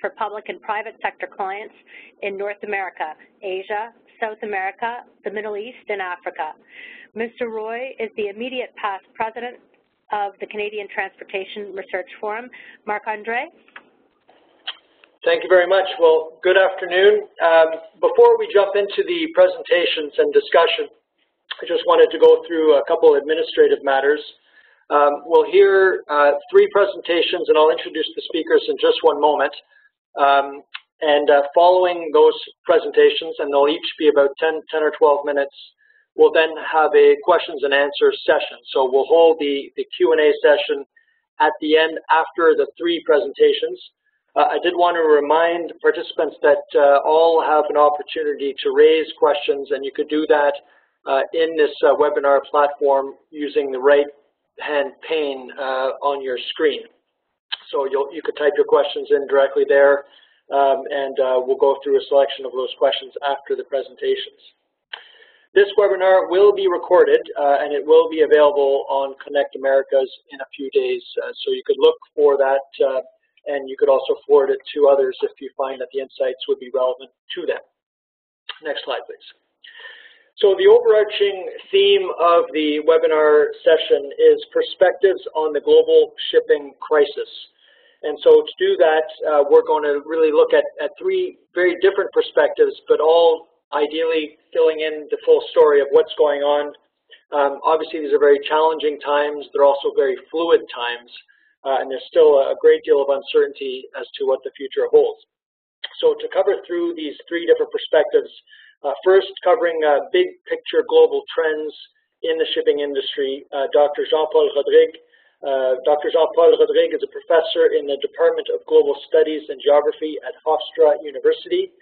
for public and private sector clients in North America, Asia, South America, the Middle East, and Africa. Mr. Roy is the immediate past president of the Canadian Transportation Research Forum. Marc-Andre? Thank you very much. Well, good afternoon. Before we jump into the presentations and discussion, I just wanted to go through a couple administrative matters. We'll hear 3 presentations, and I'll introduce the speakers in just one moment. Following those presentations, and they'll each be about 10 or 12 minutes, we'll then have a questions and answers session. So we'll hold the Q&A session at the end after the 3 presentations. I did want to remind participants that all have an opportunity to raise questions, and you could do that in this webinar platform using the right-hand pane on your screen. So you could type your questions in directly there, and we'll go through a selection of those questions after the presentations. This webinar will be recorded, and it will be available on Connect Americas in a few days, so you could look for that. And you could also forward it to others if you find that the insights would be relevant to them. Next slide, please. So the overarching theme of the webinar session is perspectives on the global shipping crisis. And so to do that, we're going to really look at 3 very different perspectives, but all ideally filling in the full story of what's going on. Obviously, these are very challenging times. They're also very fluid times. And there's still a great deal of uncertainty as to what the future holds. So to cover through these 3 different perspectives, first covering big picture global trends in the shipping industry, Dr. Jean-Paul Rodrigue. Dr. Jean-Paul Rodrigue is a professor in the Department of Global Studies and Geography at Hofstra University.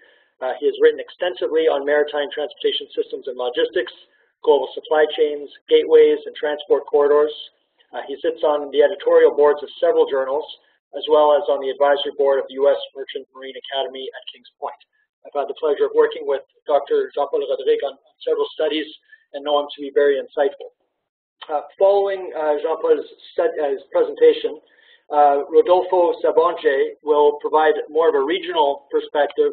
He has written extensively on maritime transportation systems and logistics, global supply chains, gateways, and transport corridors. He sits on the editorial boards of several journals, as well as on the advisory board of the U.S. Merchant Marine Academy at Kings Point. I've had the pleasure of working with Dr. Jean-Paul Rodrigue on several studies and know him to be very insightful. Following Jean-Paul's presentation, Rodolfo Sabonge will provide more of a regional perspective,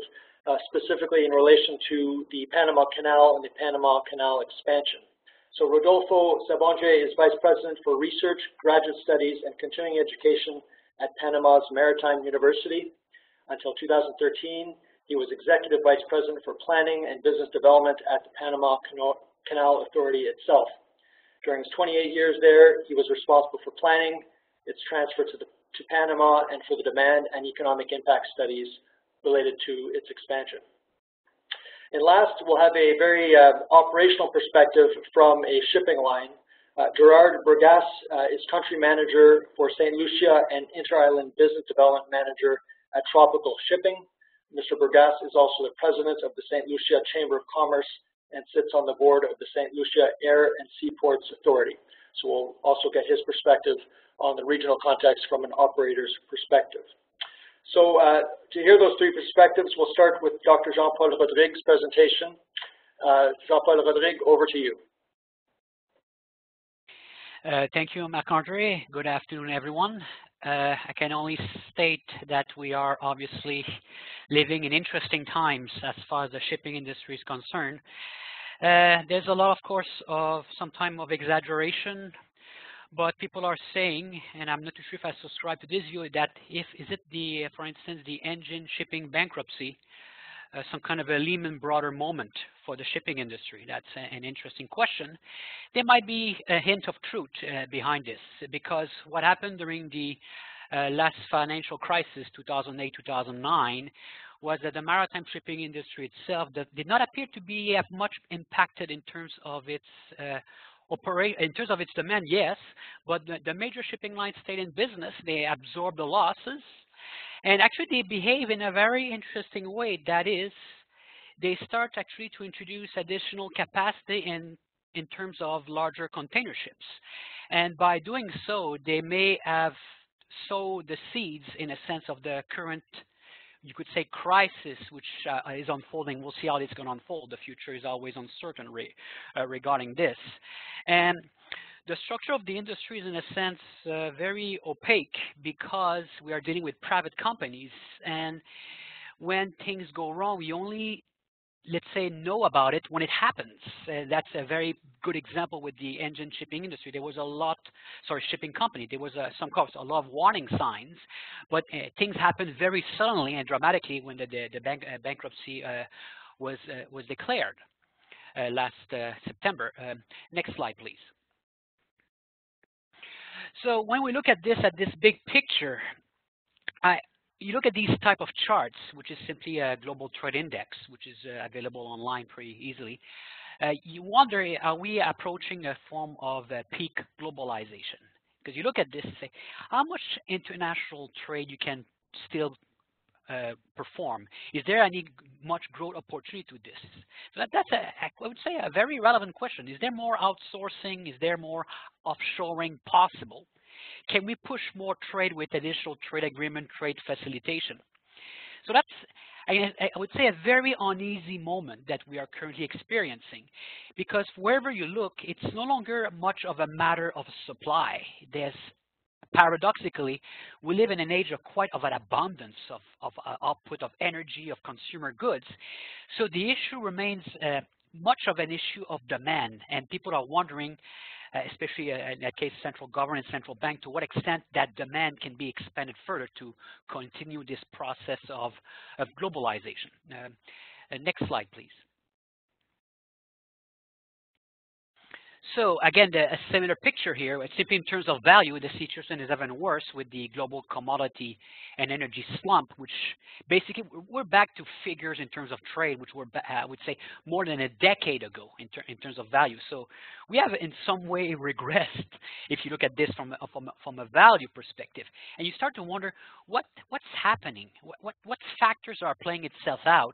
specifically in relation to the Panama Canal and the Panama Canal expansion. So Rodolfo Sabonge is Vice President for Research, Graduate Studies, and Continuing Education at Panama's Maritime University. Until 2013, he was Executive Vice President for Planning and Business Development at the Panama Canal Authority itself. During his 28 years there, he was responsible for planning its transfer to Panama and for the demand and economic impact studies related to its expansion. And last, we'll have a very operational perspective from a shipping line. Gerard Burgas is Country Manager for St. Lucia and Inter-Island Business Development Manager at Tropical Shipping. Mr. Burgas is also the President of the St. Lucia Chamber of Commerce and sits on the board of the St. Lucia Air and Seaports Authority. So we'll also get his perspective on the regional context from an operator's perspective. So to hear those 3 perspectives, we'll start with Dr. Jean-Paul Rodrigue's presentation. Jean-Paul Rodrigue, over to you. Thank you, Marc-Andre. Good afternoon, everyone. I can only state that we are obviously living in interesting times as far as the shipping industry is concerned. There's a lot, of course, of some time of exaggeration, but people are saying, and I'm not too sure if I subscribe to this view, that for instance, the engine shipping bankruptcy, some kind of a Lehman Brothers moment for the shipping industry? That's an interesting question. There might be a hint of truth behind this, because what happened during the last financial crisis, 2008-2009, was that the maritime shipping industry itself did not appear to be as much impacted in terms of its demand, yes, but the major shipping lines stayed in business. They absorbed the losses, and actually they behave in a very interesting way. That is, they start actually to introduce additional capacity in terms of larger container ships. And by doing so, they may have sowed the seeds, in a sense, of the current, you could say, crisis, which is unfolding. We'll see how it's going to unfold. The future is always uncertain regarding this. And the structure of the industry is in a sense very opaque because we are dealing with private companies, and when things go wrong, we only, let's say, know about it when it happens. That's a very good example with the engine shipping industry. There was shipping company. There was a lot of warning signs, but things happened very suddenly and dramatically when the bankruptcy was declared last September. Next slide, please. So when we look at this big picture, you look at these type of charts, which is simply a global trade index, which is available online pretty easily. You wonder, are we approaching a form of peak globalization? Because you look at this and say, how much international trade you can still perform? Is there any much growth opportunity to this? So that's I would say a very relevant question. Is there more outsourcing? Is there more offshoring possible? Can we push more trade with additional trade agreement, trade facilitation? So that's, I would say, a very uneasy moment that we are currently experiencing, because wherever you look, it's no longer much of a matter of supply. Paradoxically, we live in an age of quite of an abundance of output of energy, of consumer goods. So the issue remains much of an issue of demand, and people are wondering, especially in that case, central government, central bank, to what extent that demand can be expanded further to continue this process of globalization. Next slide, please. So again, a similar picture here. Simply in terms of value, the situation is even worse with the global commodity and energy slump, which basically we're back to figures in terms of trade, which were, I would say, more than a decade ago in terms of value. So we have in some way regressed if you look at this from a value perspective. And you start to wonder what's happening, what factors are playing itself out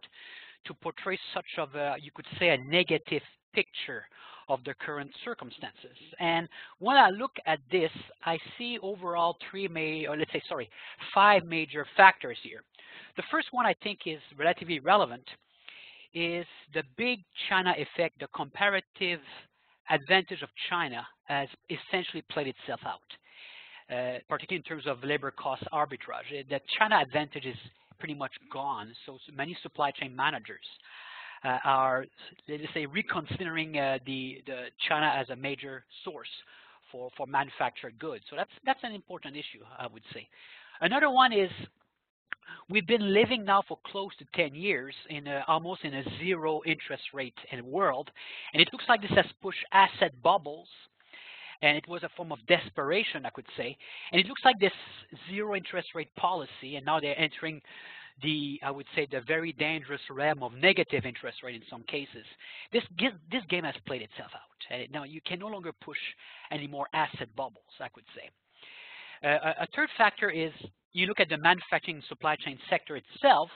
to portray such of a, you could say, a negative picture of the current circumstances. And when I look at this, I see overall five major factors here. The first one I think is relatively relevant is the big China effect. The comparative advantage of China has essentially played itself out, particularly in terms of labor cost arbitrage. The China advantage is pretty much gone, so many supply chain managers are, let's say, reconsidering the China as a major source for manufactured goods. So that's an important issue, I would say. Another one is we've been living now for close to 10 years in almost in a zero interest rate world, and it looks like this has pushed asset bubbles, and it was a form of desperation, I could say. And it looks like this zero interest rate policy, and now they're entering I would say, the very dangerous realm of negative interest rate in some cases. This game has played itself out. Now you can no longer push any more asset bubbles, I could say. A third factor is you look at the manufacturing supply chain sector itself.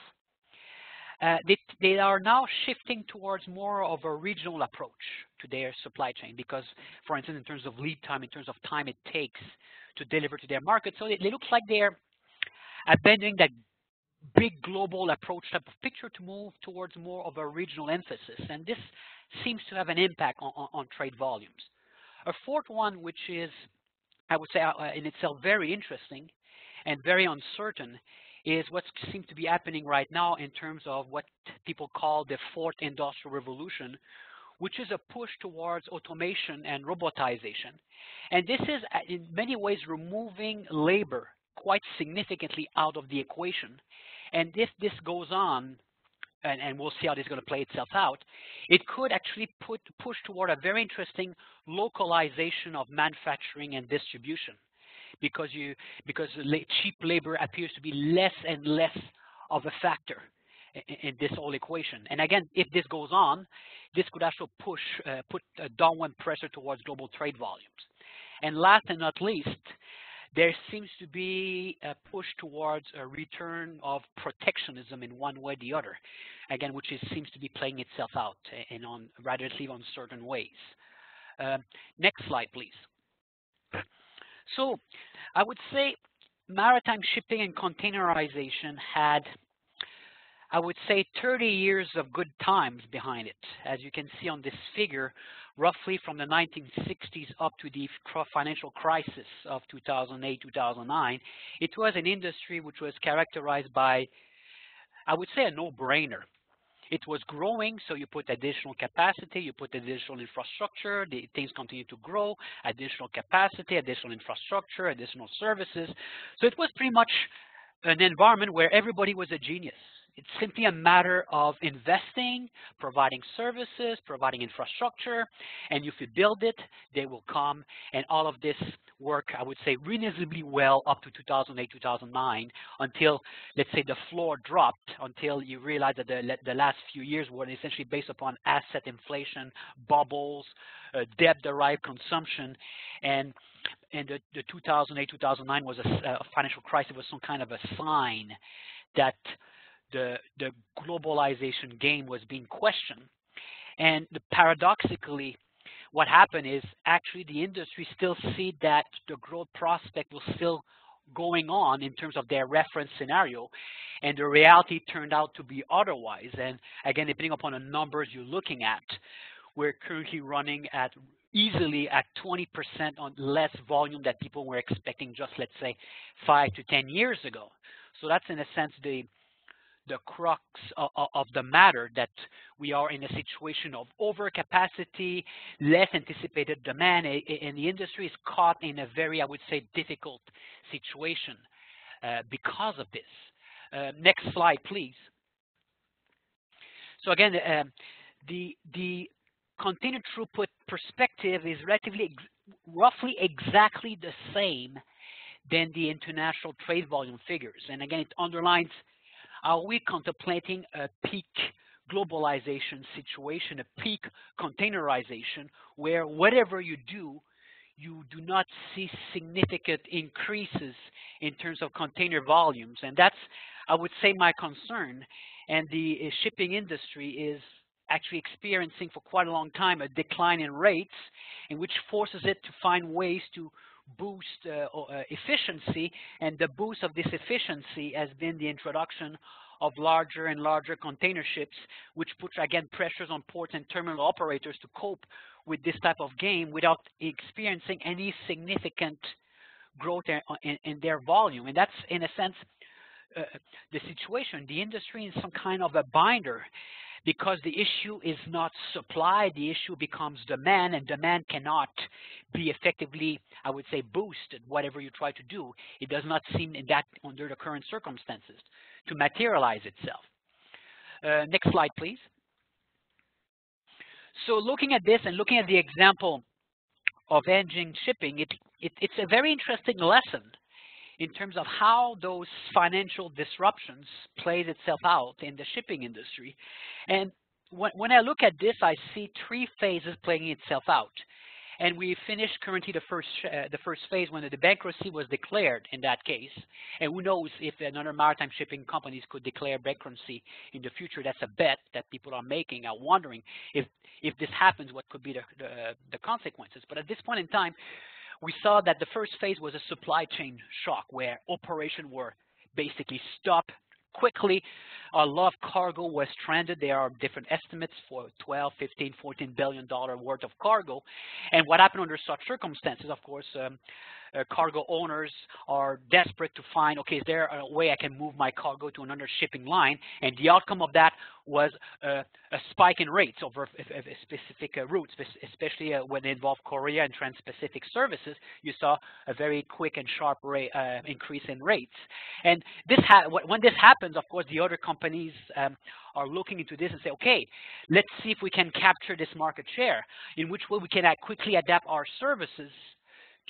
They are now shifting towards more of a regional approach to their supply chain because, for instance, in terms of lead time, in terms of time it takes to deliver to their market. So it looks like they're abandoning that big global approach type of picture to move towards more of a regional emphasis. And this seems to have an impact on trade volumes. A fourth one, which is, I would say, in itself very interesting and very uncertain, is what seems to be happening right now in terms of what people call the fourth industrial revolution, which is a push towards automation and robotization. And this is in many ways removing labor quite significantly out of the equation. And if this goes on, and we'll see how this is going to play itself out, it could actually push toward a very interesting localization of manufacturing and distribution, because cheap labor appears to be less and less of a factor in this whole equation. And again, if this goes on, this could also put a downward pressure towards global trade volumes. And last and not least, there seems to be a push towards a return of protectionism in one way or the other, again, which seems to be playing itself out in relatively uncertain ways. Next slide, please. So I would say maritime shipping and containerization had I would say 30 years of good times behind it. As you can see on this figure, roughly from the 1960s up to the financial crisis of 2008, 2009, it was an industry which was characterized by, I would say, a no-brainer. It was growing, so you put additional capacity, you put additional infrastructure, things continue to grow, additional capacity, additional infrastructure, additional services. So it was pretty much an environment where everybody was a genius. It's simply a matter of investing, providing services, providing infrastructure, and if you build it, they will come. And all of this worked, I would say, reasonably well up to 2008, 2009, until, let's say, the floor dropped, until you realize that the last few years were essentially based upon asset inflation, bubbles, debt-derived consumption, and the 2008, 2009 was a financial crisis, was some kind of a sign that the globalization game was being questioned. And paradoxically, what happened is actually the industry still see that the growth prospect was still going on in terms of their reference scenario, and the reality turned out to be otherwise. And again, depending upon the numbers you're looking at, we're currently running at easily at 20% on less volume that people were expecting just, let's say, 5 to 10 years ago. So that's in a sense the crux of the matter, that we are in a situation of overcapacity, less anticipated demand, and the industry is caught in a very, I would say, difficult situation because of this. Next slide, please. So again, the container throughput perspective is roughly exactly the same than the international trade volume figures. And again, it underlines, are we contemplating a peak globalization situation, a peak containerization, where whatever you do not see significant increases in terms of container volumes? And that's, I would say, my concern. And the shipping industry is actually experiencing for quite a long time a decline in rates, in which forces it to find ways to boost efficiency, and the boost of this efficiency has been the introduction of larger and larger container ships, which puts, again, pressures on ports and terminal operators to cope with this type of game without experiencing any significant growth in their volume. And that's, in a sense, the situation. The industry is some kind of a binder, because the issue is not supply, the issue becomes demand, and demand cannot be effectively, I would say, boosted, whatever you try to do. It does not seem in that, under the current circumstances, to materialize itself. Next slide, please. So looking at this and looking at the example of engine shipping, it's a very interesting lesson in terms of how those financial disruptions played itself out in the shipping industry. And when I look at this, I see 3 phases playing itself out. And we finished currently the first phase when the bankruptcy was declared in that case. And who knows if another maritime shipping companies could declare bankruptcy in the future. That's a bet that people are making, are wondering if this happens, what could be the consequences. But at this point in time, we saw that the first phase was a supply chain shock, where operations were basically stopped quickly. A lot of cargo was stranded. There are different estimates for $12, $15, $14 billion worth of cargo. And what happened under such circumstances, of course, cargo owners are desperate to find, okay, is there a way I can move my cargo to another shipping line? And the outcome of that was a spike in rates over specific routes, especially when it involved Korea and trans-Pacific services. You saw a very quick and sharp increase in rates. And when this happens, of course, the other companies are looking into this and say, okay, let's see if we can capture this market share, in which way we can quickly adapt our services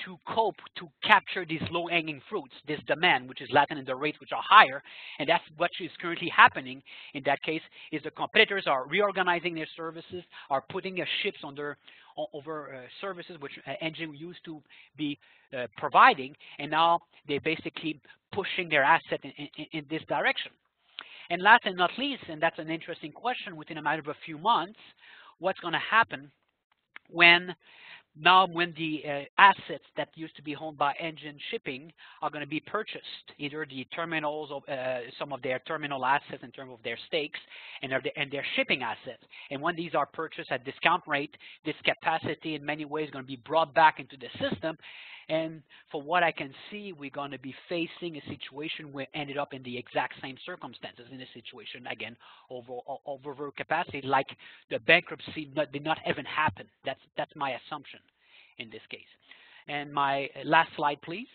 to cope, to capture these low-hanging fruits, this demand, which is latent in the rates which are higher. And that's what is currently happening in that case, is the competitors are reorganizing their services, are putting ships over services which engine used to be providing, and now they're basically pushing their asset in this direction. And last and not least, and that's an interesting question, within a matter of a few months, what's going to happen when now when the assets that used to be owned by engine shipping are going to be purchased, either the terminals, or some of their terminal assets in terms of their stakes, and their shipping assets. And when these are purchased at discount rate, this capacity in many ways is going to be brought back into the system. And for what I can see, we're going to be facing a situation where we ended up in the exact same circumstances in this situation, again, over capacity, like the bankruptcy did not even happen. That's my assumption in this case. And my last slide, please.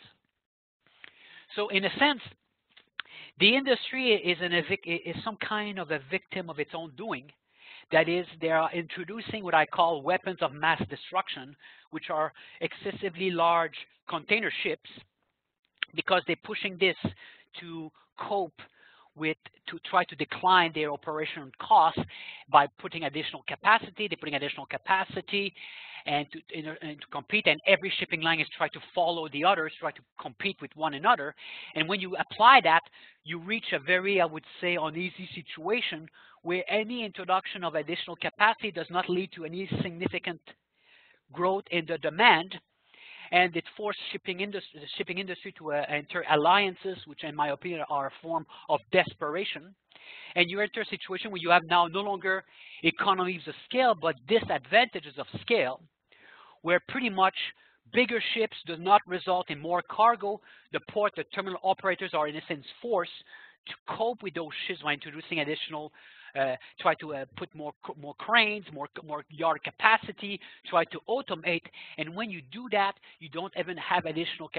So in a sense, the industry is some kind of a victim of its own doing. That is, they are introducing what I call weapons of mass destruction, which are excessively large container ships, because they're pushing this to cope with, to try to decline their operational costs by putting additional capacity. They're putting additional capacity and to compete, and every shipping line is trying to follow the others, try to compete with one another. And when you apply that, you reach a very, I would say, uneasy situation where any introduction of additional capacity does not lead to any significant growth in the demand, and it forced the shipping industry to enter alliances, which in my opinion are a form of desperation. And you enter a situation where you have now no longer economies of scale, but disadvantages of scale, where pretty much bigger ships do not result in more cargo. The terminal operators are in a sense forced to cope with those ships by introducing additional try to put more cranes, more yard capacity, try to automate. And when you do that, you don't even have additional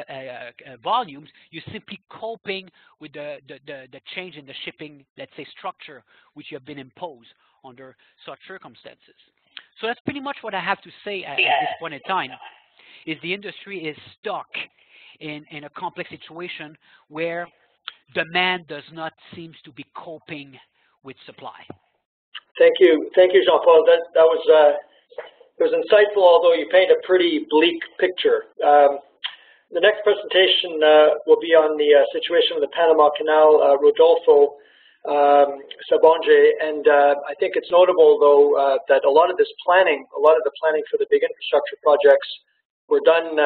volumes. You're simply coping with the change in the shipping, let's say, structure, which you have been imposed under such circumstances. So that's pretty much what I have to say at this point in time, is the industry is stuck in a complex situation where demand does not seem to be coping with supply. Thank you, Jean-Paul. That was insightful, although you paint a pretty bleak picture. The next presentation will be on the situation of the Panama Canal, Rodolfo Sabonge, and I think it's notable, though, that a lot of the planning for the big infrastructure projects were done,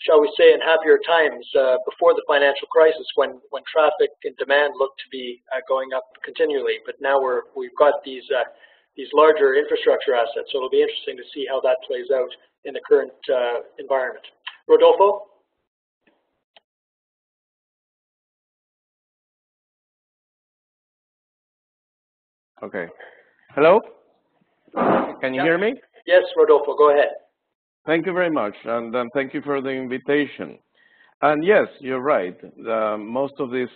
shall we say, in happier times before the financial crisis, when traffic and demand looked to be going up continually. But now we've got these larger infrastructure assets, so it'll be interesting to see how that plays out in the current environment. Rodolfo? Okay. Hello? Can you hear me? Yes, Rodolfo, go ahead. Thank you very much, and thank you for the invitation. And yes, you're right. Most of this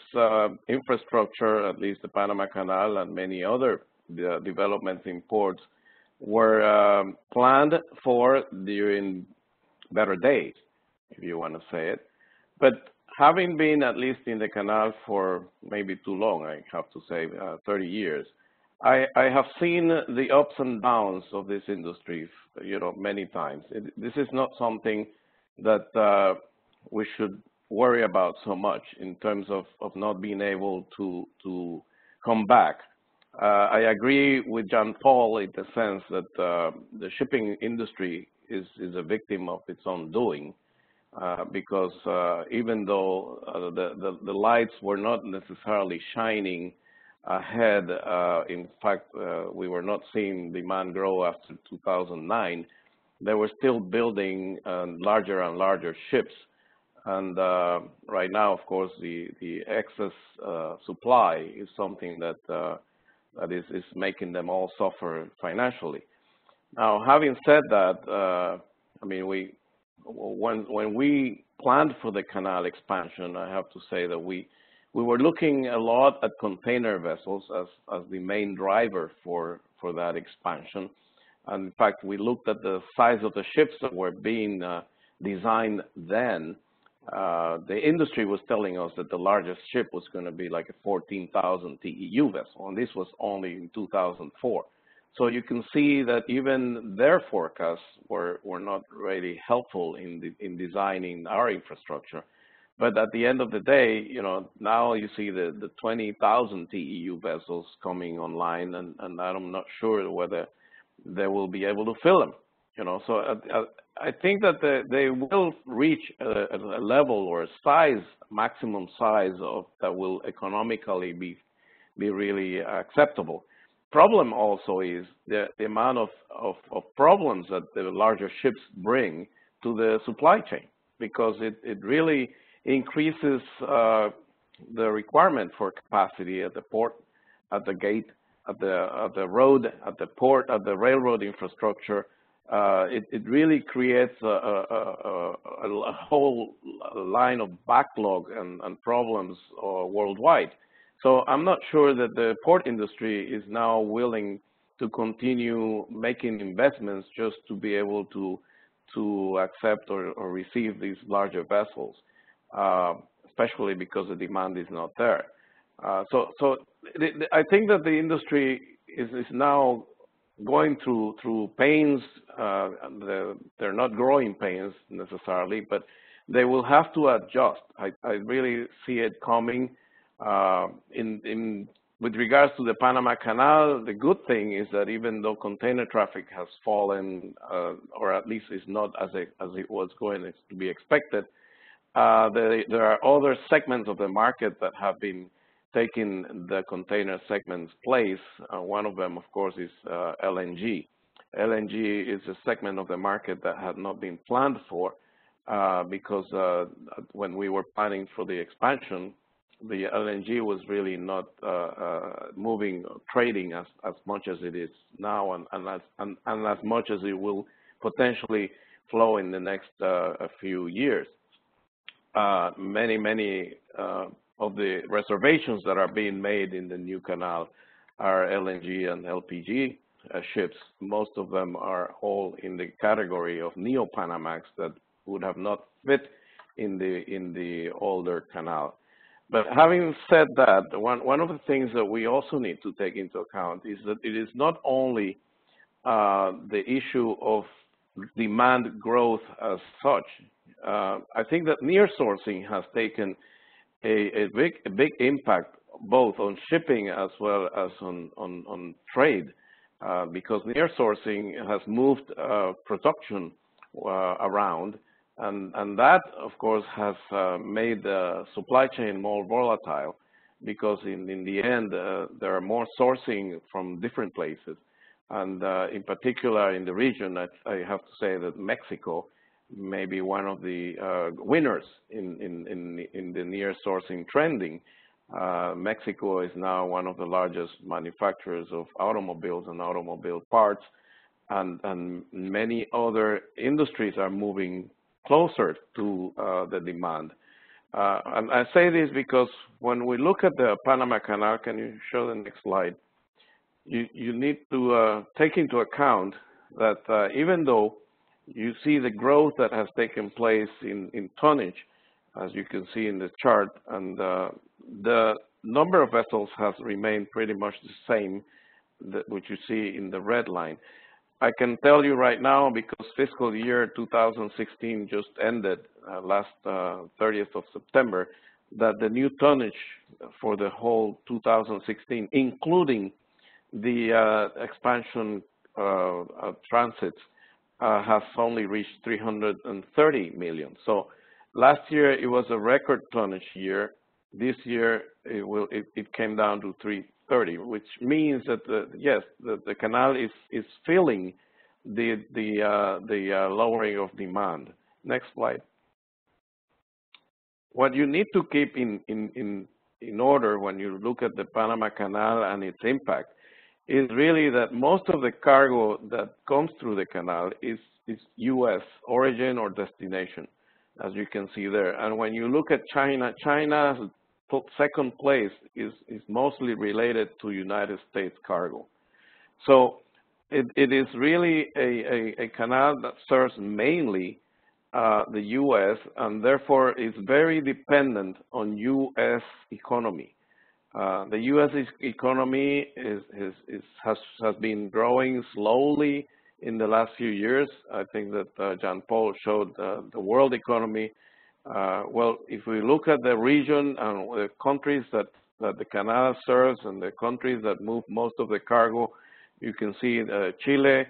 infrastructure, at least the Panama Canal and many other developments in ports, were planned for during better days, if you want to say it. But having been at least in the canal for maybe too long, I have to say, 30 years, I have seen the ups and downs of this industry, many times. This is not something that we should worry about so much in terms of not being able to come back. I agree with Jean-Paul in the sense that the shipping industry is a victim of its own doing, because even though the lights were not necessarily shining ahead, in fact, we were not seeing demand grow after 2009. They were still building larger and larger ships, and right now, of course, the excess supply is something that is making them all suffer financially. Now, having said that, I mean, when we planned for the canal expansion, I have to say that we were looking a lot at container vessels as the main driver for that expansion. And in fact, we looked at the size of the ships that were being designed then. The industry was telling us that the largest ship was going to be like a 14,000 TEU vessel, and this was only in 2004. So you can see that even their forecasts were not really helpful in designing our infrastructure. But at the end of the day, now you see the 20,000 TEU vessels coming online, and I'm not sure whether they will be able to fill them. You know, so I think that they will reach a level or a size, maximum size of that will economically be really acceptable. Problem also is the amount of problems that the larger ships bring to the supply chain, because it really increases the requirement for capacity at the port, at the gate, at the road, at the port, at the railroad infrastructure. It really creates a whole line of backlog and problems worldwide. So I'm not sure that the port industry is now willing to continue making investments just to be able to accept or receive these larger vessels, especially because the demand is not there. So I think that the industry is now going through pains. They're not growing pains necessarily, but they will have to adjust. I really see it coming. With regards to the Panama Canal, the good thing is that even though container traffic has fallen, or at least is not as it was going to be expected, there are other segments of the market that have been taking the container segment's place. One of them, of course, is LNG. LNG is a segment of the market that had not been planned for, because when we were planning for the expansion, the LNG was really not moving, trading as much as it is now, and as much as it will potentially flow in the next few years. Many of the reservations that are being made in the new canal are LNG and LPG ships. Most of them are all in the category of Neo-Panamax that would have not fit in the older canal. But having said that, one of the things that we also need to take into account is that it is not only the issue of demand growth as such. I think that near sourcing has taken a big impact both on shipping as well as on trade, because near sourcing has moved production around. And that, of course, has made the supply chain more volatile, because in the end, there are more sourcing from different places. And in particular, in the region, I have to say that Mexico may be one of the winners in the near sourcing trending. Mexico is now one of the largest manufacturers of automobiles and automobile parts, and many other industries are moving closer to the demand. And I say this because when we look at the Panama Canal, can you show the next slide? You need to take into account that even though you see the growth that has taken place in tonnage, as you can see in the chart, and the number of vessels has remained pretty much the same, which you see in the red line. I can tell you right now, because fiscal year 2016 just ended last 30th of September, that the new tonnage for the whole 2016, including the expansion transits, has only reached 330 million. So last year it was a record tonnage year. This year it came down to 330, which means that yes, the canal is feeling the lowering of demand. Next slide. What you need to keep in order when you look at the Panama Canal and its impact is really that most of the cargo that comes through the canal is U.S. origin or destination, as you can see there. And when you look at China, China's second place is mostly related to United States cargo. So it is really a canal that serves mainly the U.S. and therefore is very dependent on U.S. economy. The U.S. economy has been growing slowly in the last few years. I think that Jean Paul showed the world economy. Well, if we look at the region and the countries that the canal serves and the countries that move most of the cargo, you can see Chile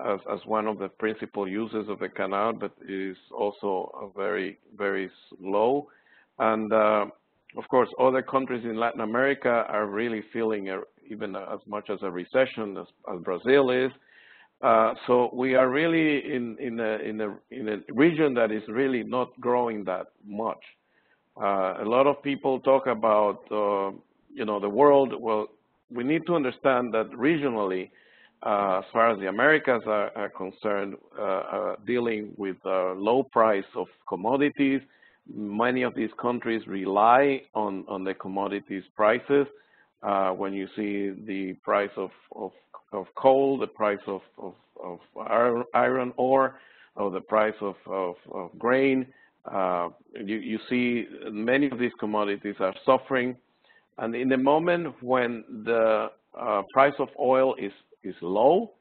as one of the principal uses of the canal, but it is also very, very slow. And of course, other countries in Latin America are really feeling even as much as a recession as Brazil is. So we are really in a region that is really not growing that much. A lot of people talk about the world. Well, we need to understand that regionally, as far as the Americas are concerned, dealing with low price of commodities, many of these countries rely on the commodities prices. When you see the price of coal, the price of iron ore, or the price of grain, you see many of these commodities are suffering. And in the moment when the price of oil is low,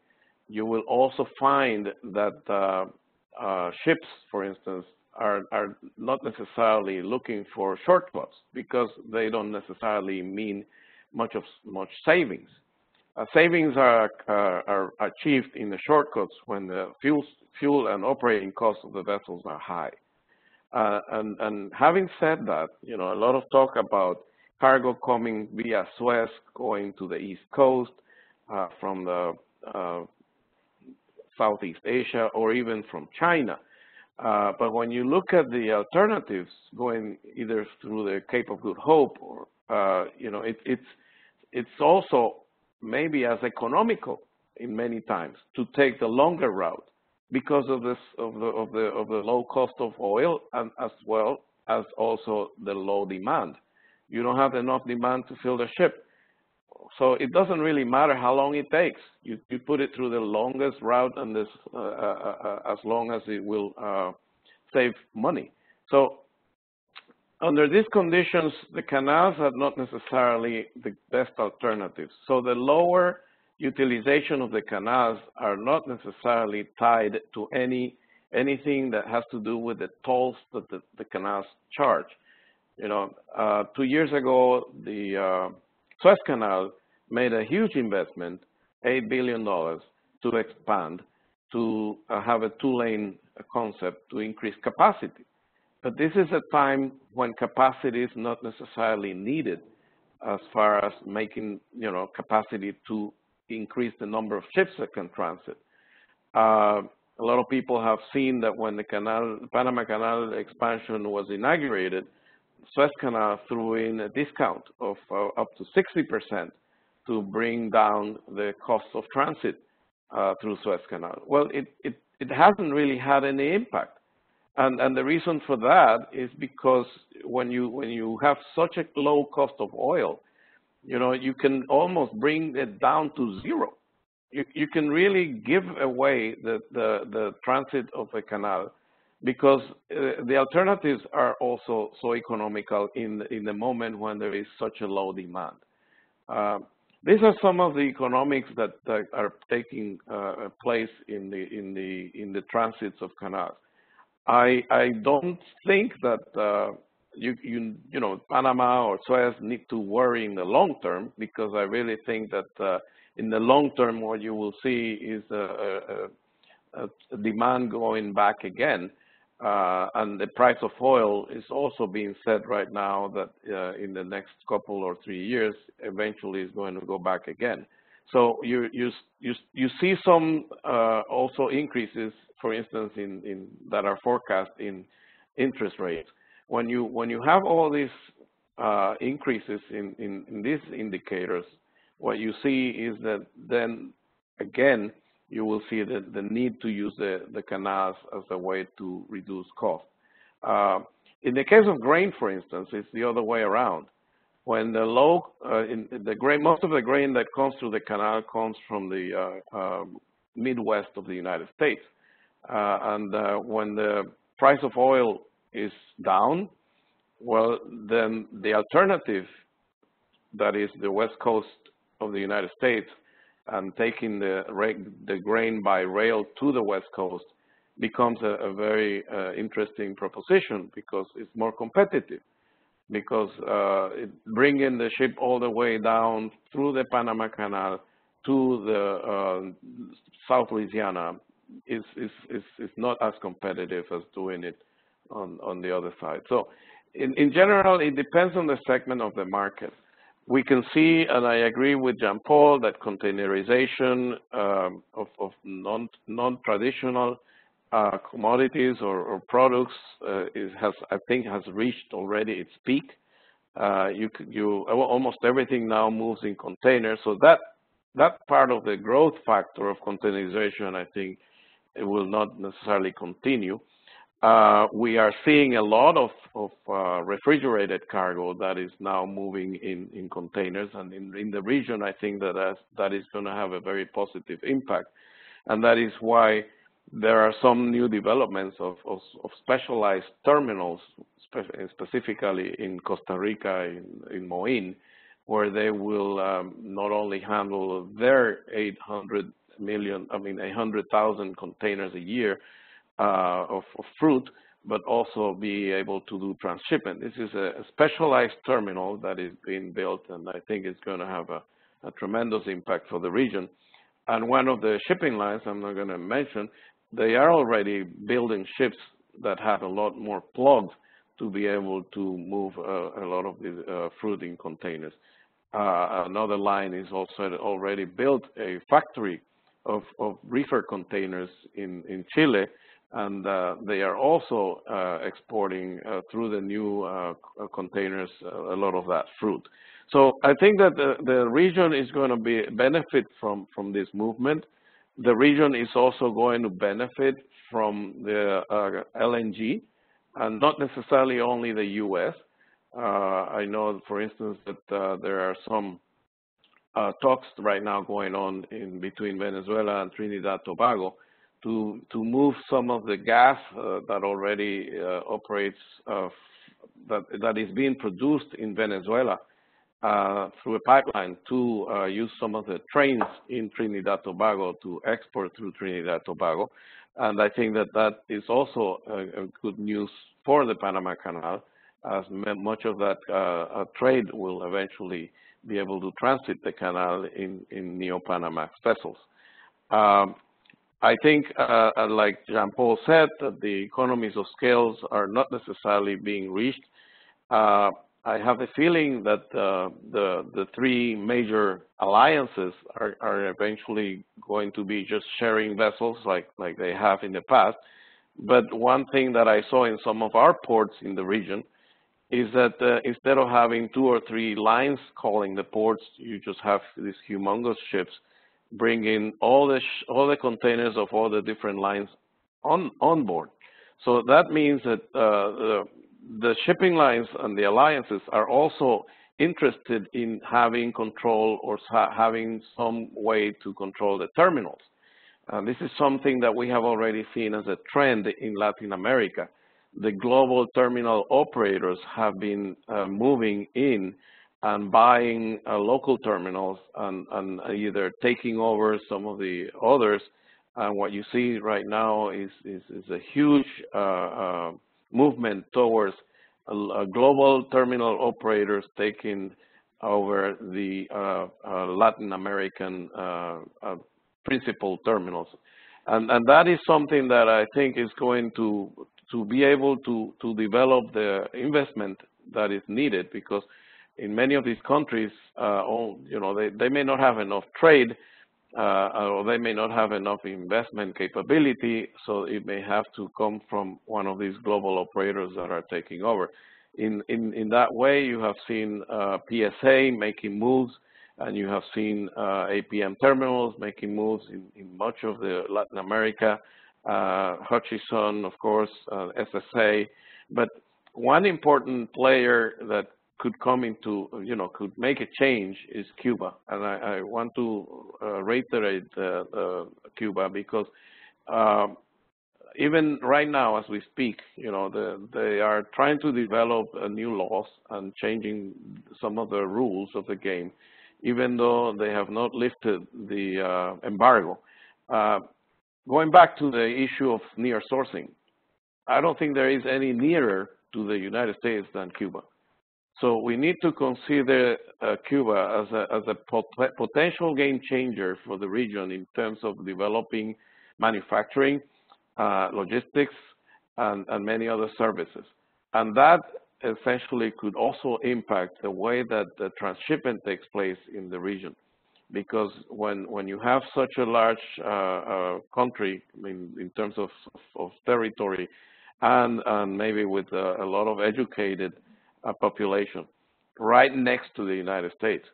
you will also find that ships, for instance, are not necessarily looking for shortcuts because they don't necessarily mean much savings. Savings are achieved in the shortcuts when the fuel and operating costs of the vessels are high. And having said that, a lot of talk about cargo coming via Suez going to the East Coast from the Southeast Asia or even from China. But when you look at the alternatives going either through the Cape of Good Hope or, it's also maybe as economical in many times to take the longer route because of the low cost of oil and as well as also the low demand. You don't have enough demand to fill the ship. So it doesn't really matter how long it takes. You put it through the longest route and this, as long as it will save money. So under these conditions, the canals are not necessarily the best alternatives. So the lower utilization of the canals are not necessarily tied to anything that has to do with the tolls that the canals charge. 2 years ago, the Suez Canal made a huge investment, $8 billion, to expand, to have a two-lane concept to increase capacity. But this is a time when capacity is not necessarily needed as far as making, capacity to increase the number of ships that can transit. A lot of people have seen that when the Panama Canal expansion was inaugurated, Suez Canal threw in a discount of up to 60% to bring down the cost of transit through Suez Canal. Well, it hasn't really had any impact. And the reason for that is because when you have such a low cost of oil, you can almost bring it down to zero. You can really give away the transit of a canal because the alternatives are also so economical in the moment when there is such a low demand. These are some of the economics that are taking place in the transits of canals. I don't think that Panama or Suez need to worry in the long term because I really think that in the long term what you will see is a demand going back again. And the price of oil is also being set right now that in the next couple or 3 years, eventually is going to go back again. So you see some also increases, for instance, that are forecast in interest rates. When you have all these increases in these indicators, what you see is that then again you will see the need to use the canals as a way to reduce cost. In the case of grain, for instance, it's the other way around. When the most of the grain that comes through the canal comes from the Midwest of the United States. And when the price of oil is down, well, then the alternative, that is the West Coast of the United States, and taking the grain by rail to the West Coast becomes a very interesting proposition because it's more competitive. Because bringing the ship all the way down through the Panama Canal to the South Louisiana is not as competitive as doing it on the other side. So in general, it depends on the segment of the market. We can see, and I agree with Jean-Paul, that containerization of non-traditional commodities or products I think has reached already its peak. Almost everything now moves in containers, so that part of the growth factor of containerization, I think, it will not necessarily continue. We are seeing a lot of refrigerated cargo that is now moving in containers, and in the region, I think that is going to have a very positive impact, and that is why there are some new developments of specialized terminals, specifically in Costa Rica, in Moín, where they will not only handle their 800,000 containers a year of fruit, but also be able to do transshipment. This is a specialized terminal that is being built, and I think it's going to have a tremendous impact for the region. And one of the shipping lines I'm not going to mention, they are already building ships that have a lot more plugs to be able to move a lot of the fruit in containers. Another line is also already built a factory of reefer containers in Chile, and they are also exporting through the new containers a lot of that fruit. So I think that the region is going to benefit from this movement. The region is also going to benefit from the LNG, and not necessarily only the U.S. I know, for instance, that there are some talks right now going on between Venezuela and Trinidad and Tobago to move some of the gas that already operates, that is being produced in Venezuela through a pipeline to use some of the trains in Trinidad and Tobago to export through Trinidad and Tobago. And I think that is also a good news for the Panama Canal, as much of that trade will eventually be able to transit the canal in Neo-Panamax vessels. I think, like Jean-Paul said, that the economies of scales are not necessarily being reached. I have a feeling that the three major alliances are eventually going to be just sharing vessels like they have in the past. But one thing that I saw in some of our ports in the region is that instead of having 2 or 3 lines calling the ports, you just have these humongous ships bringing all the containers of all the different lines on board. So that means that the shipping lines and the alliances are also interested in having control or having some way to control the terminals. This is something that we have already seen as a trend in Latin America. The global terminal operators have been moving in and buying local terminals and either taking over some of the others. And what you see right now is a huge movement towards global terminal operators taking over the Latin American principal terminals. And that is something that I think is going to be able to develop the investment that is needed, because in many of these countries, they may not have enough trade, or they may not have enough investment capability, so it may have to come from one of these global operators that are taking over. In that way, you have seen PSA making moves, and you have seen APM terminals making moves in much of the Latin America, Hutchison, of course, SSA. But one important player that could come into, could make a change is Cuba. And I want to reiterate Cuba, because even right now as we speak, they are trying to develop new laws and changing some of the rules of the game, even though they have not lifted the embargo. Going back to the issue of near sourcing, I don't think there is any nearer to the United States than Cuba. So we need to consider Cuba as a potential game changer for the region in terms of developing manufacturing, logistics, and many other services. And that essentially could also impact the way that the transshipment takes place in the region. Because when you have such a large country in terms of territory and maybe with a lot of educated population right next to the United States,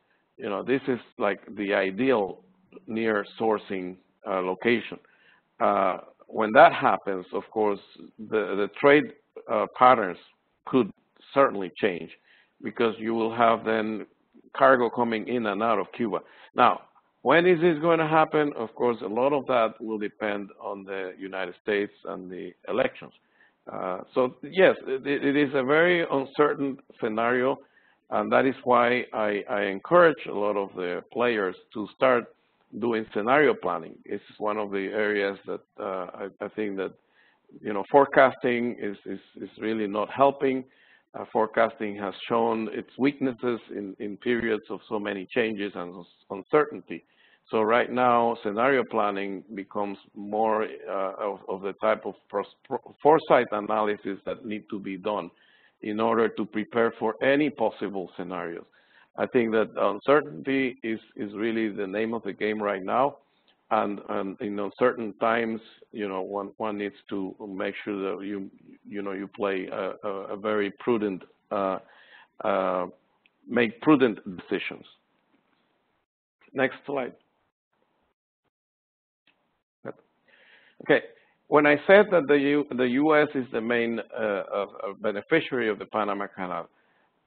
this is like the ideal near sourcing location. When that happens, of course, the trade patterns could certainly change because you will have then cargo coming in and out of Cuba. Now, when is this going to happen? Of course, a lot of that will depend on the United States and the elections. So yes, it is a very uncertain scenario, and that is why I encourage a lot of the players to start doing scenario planning. It's one of the areas that I think that forecasting is really not helping. Forecasting has shown its weaknesses in periods of so many changes and uncertainty. So right now, scenario planning becomes more of the type of foresight analysis that need to be done in order to prepare for any possible scenarios. I think that uncertainty is really the name of the game right now, and in uncertain times, one needs to make sure that you play a very prudent, make prudent decisions. Next slide. Okay, when I said that the U.S. is the main beneficiary of the Panama Canal,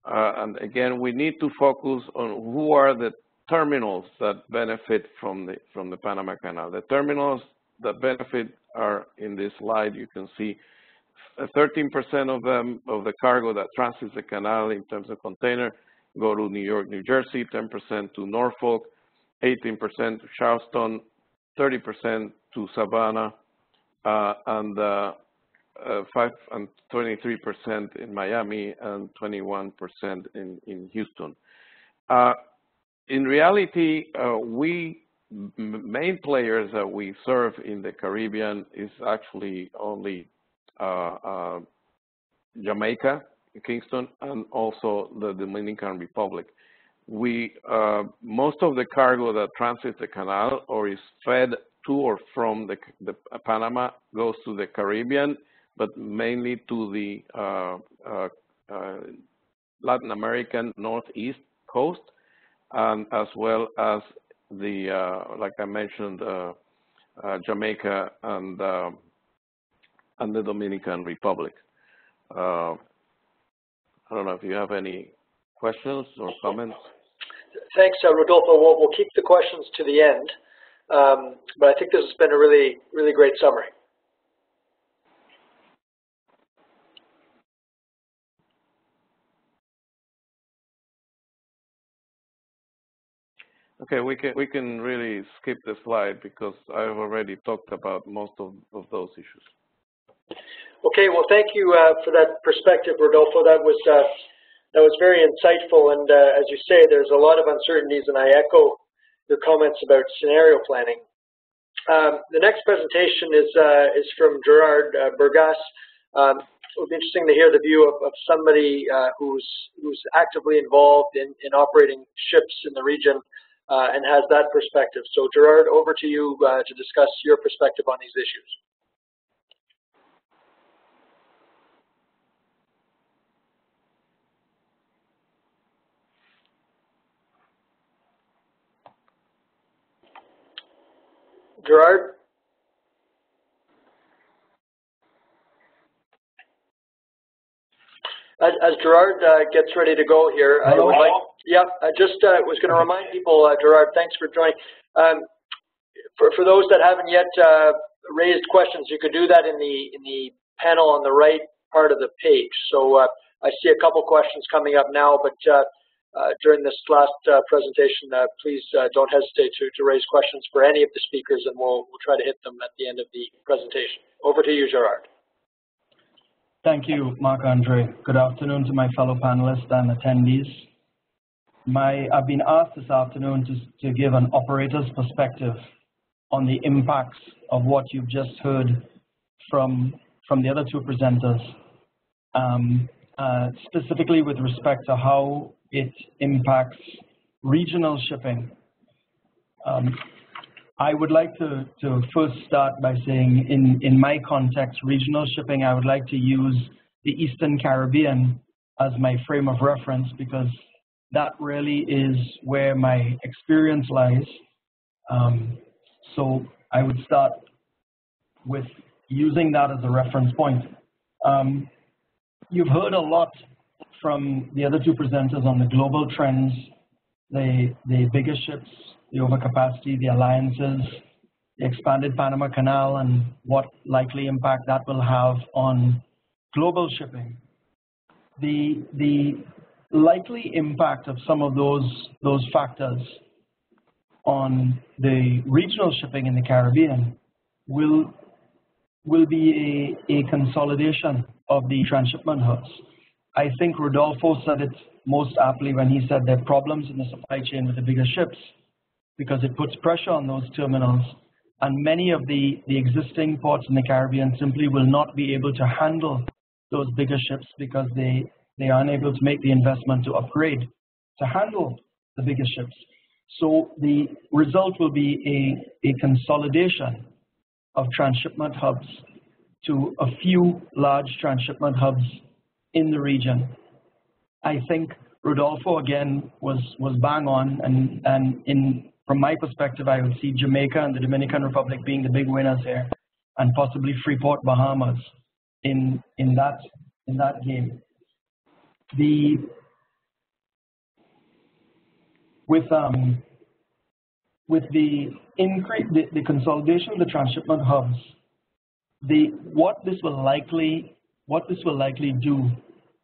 and again, we need to focus on who are the terminals that benefit from the Panama Canal. The terminals that benefit are in this slide. You can see 13% of the cargo that transits the canal in terms of container go to New York, New Jersey, 10% to Norfolk, 18% to Charleston, 30% to Savannah, and 23% in Miami, and 21% in Houston. In reality, main players that we serve in the Caribbean is actually only Jamaica, Kingston, and also the Dominican Republic. Most of the cargo that transits the canal or is fed to or from the Panama goes to the Caribbean, but mainly to the Latin American Northeast coast, and as well as the, like I mentioned, Jamaica and the Dominican Republic. I don't know if you have any questions or comments. Thanks, Rodolfo. We'll keep the questions to the end, but I think this has been a really, really great summary. Okay, we can really skip the slide because I've already talked about most of those issues. Okay, well, thank you for that perspective, Rodolfo. That was very insightful, and as you say, there's a lot of uncertainties, and I echo your comments about scenario planning. The next presentation is from Gerard Burgas. It would be interesting to hear the view of somebody who's actively involved in operating ships in the region and has that perspective. So, Gerard, over to you to discuss your perspective on these issues. Gerard? As Gerard gets ready to go here, I would like, I just was going to remind people, Gerard, thanks for joining. For those that haven't yet raised questions, you could do that in the panel on the right part of the page. So I see a couple questions coming up now, but during this last presentation, please don't hesitate to raise questions for any of the speakers, and we'll try to hit them at the end of the presentation. Over to you, Gerard. Thank you, Marc-Andre. Good afternoon to my fellow panelists and attendees. I've been asked this afternoon to give an operator's perspective on the impacts of what you've just heard from the other two presenters, specifically with respect to how it impacts regional shipping. I would like to first start by saying, in my context, regional shipping, I would like to use the Eastern Caribbean as my frame of reference because that really is where my experience lies. So I would start with using that as a reference point. You've heard a lot from the other two presenters on the global trends, the bigger ships, the overcapacity, the alliances, the expanded Panama Canal, and what likely impact that will have on global shipping. The likely impact of some of those factors on the regional shipping in the Caribbean will be a consolidation of the transshipment hubs. I think Rodolfo said it most aptly when he said there are problems in the supply chain with the bigger ships because it puts pressure on those terminals, and many of the existing ports in the Caribbean simply will not be able to handle those bigger ships because they are unable to make the investment to upgrade to handle the bigger ships. So the result will be a consolidation of transshipment hubs to a few large transshipment hubs in the region. I think Rodolfo again was bang on, and from my perspective, I would see Jamaica and the Dominican Republic being the big winners here, and possibly Freeport, Bahamas in that game. With the increase, the consolidation of the transshipment hubs, what this will likely do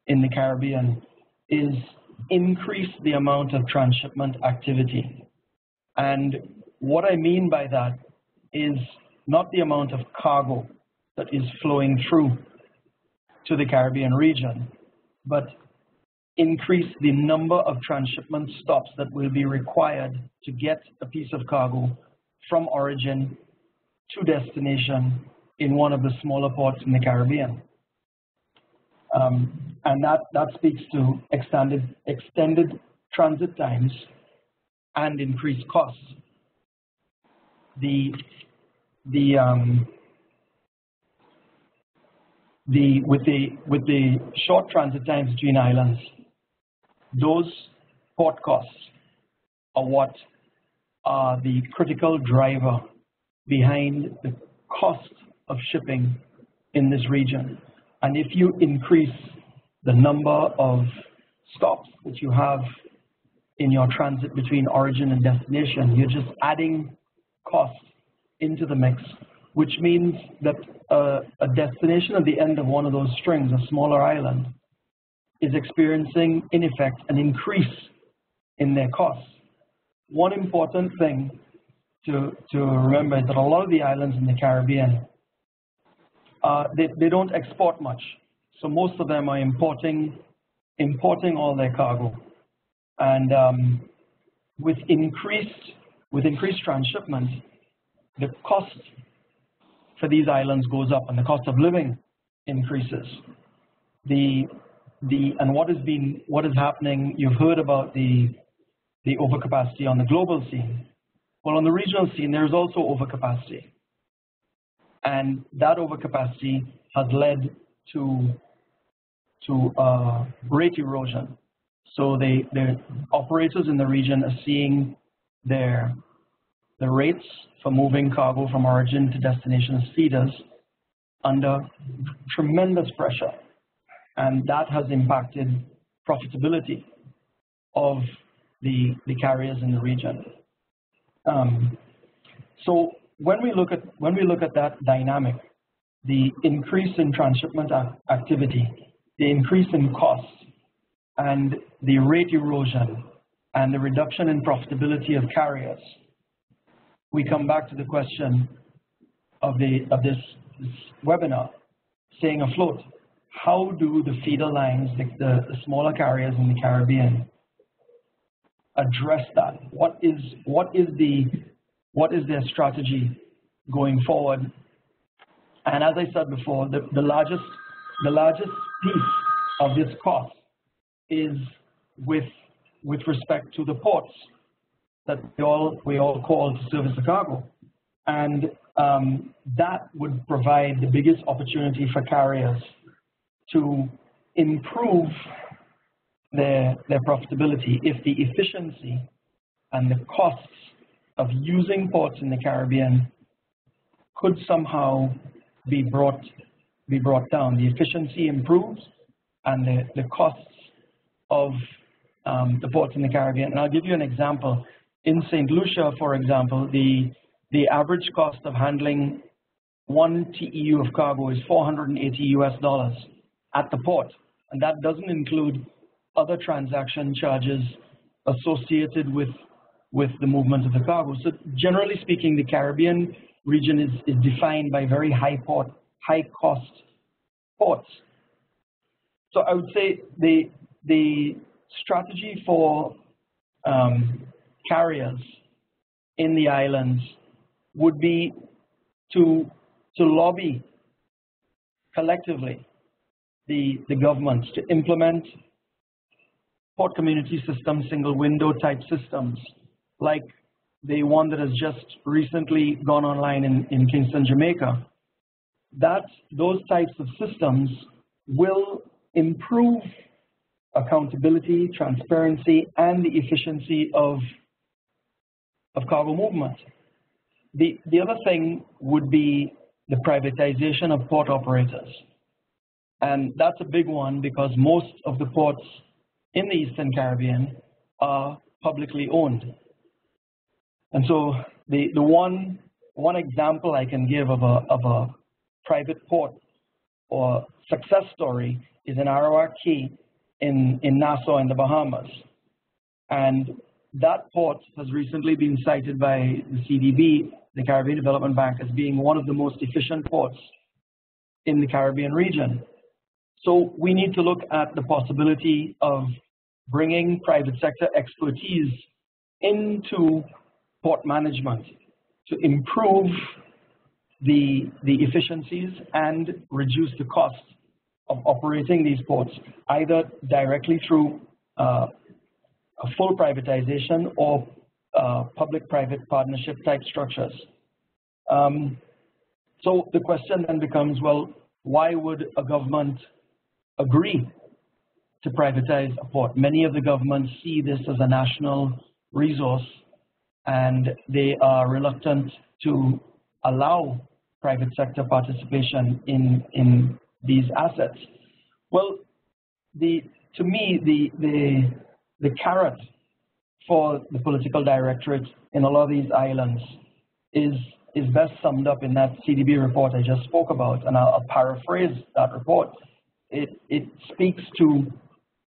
in the Caribbean is increase the amount of transshipment activity. And what I mean by that is not the amount of cargo that is flowing through to the Caribbean region, but increase the number of transshipment stops that will be required to get a piece of cargo from origin to destination in one of the smaller ports in the Caribbean. And that speaks to extended transit times and increased costs. With the short transit times between islands, those port costs are what are the critical driver behind the cost of shipping in this region. And if you increase the number of stops that you have in your transit between origin and destination, you're just adding costs into the mix, which means that a destination at the end of one of those strings, a smaller island, is experiencing, in effect, an increase in their costs. One important thing to remember is that a lot of the islands in the Caribbean, they don't export much. So most of them are importing all their cargo. And with increased transshipment, the cost for these islands goes up and the cost of living increases. And what is happening, you've heard about the overcapacity on the global scene. Well, on the regional scene, there's also overcapacity. And that overcapacity has led to rate erosion. So the operators in the region are seeing the rates for moving cargo from origin to destination as feeders under tremendous pressure. And that has impacted profitability of the carriers in the region. So when we look at that dynamic, the increase in transshipment activity, the increase in costs, and the rate erosion, and the reduction in profitability of carriers, we come back to the question of this webinar, staying afloat. how do the feeder lines, the smaller carriers in the Caribbean, address that? What is their strategy going forward? And as I said before, the largest piece of this cost is with respect to the ports that we all call to service the cargo, and that would provide the biggest opportunity for carriers to improve their profitability if the efficiency and the costs of using ports in the Caribbean could somehow be brought down. The efficiency improves and the costs of the ports in the Caribbean. And I'll give you an example. In St. Lucia, for example, the average cost of handling 1 TEU of cargo is $480 US at the port, and that doesn't include other transaction charges associated with the movement of the cargo. So generally speaking, the Caribbean region is defined by very high cost ports. So I would say the strategy for carriers in the islands would be to lobby collectively the governments to implement port community system, single window type systems, like the one that has just recently gone online in Kingston, Jamaica. Those types of systems will improve accountability, transparency, and the efficiency of cargo movement. The other thing would be the privatization of port operators. And that's a big one because most of the ports in the Eastern Caribbean are publicly owned. And so the one example I can give of a private port or success story is in Arawak Key in Nassau in the Bahamas. And that port has recently been cited by the CDB, the Caribbean Development Bank, as being one of the most efficient ports in the Caribbean region. So we need to look at the possibility of bringing private sector expertise into port management to improve the efficiencies and reduce the cost of operating these ports, either directly through a full privatization or public-private partnership type structures. So the question then becomes, well, why would a government agree to privatize a port? Many of the governments see this as a national resource, and they are reluctant to allow private sector participation in these assets. Well, to me, the carrot for the political directorate in a lot of these islands is best summed up in that CDB report I just spoke about, and I'll paraphrase that report. It speaks to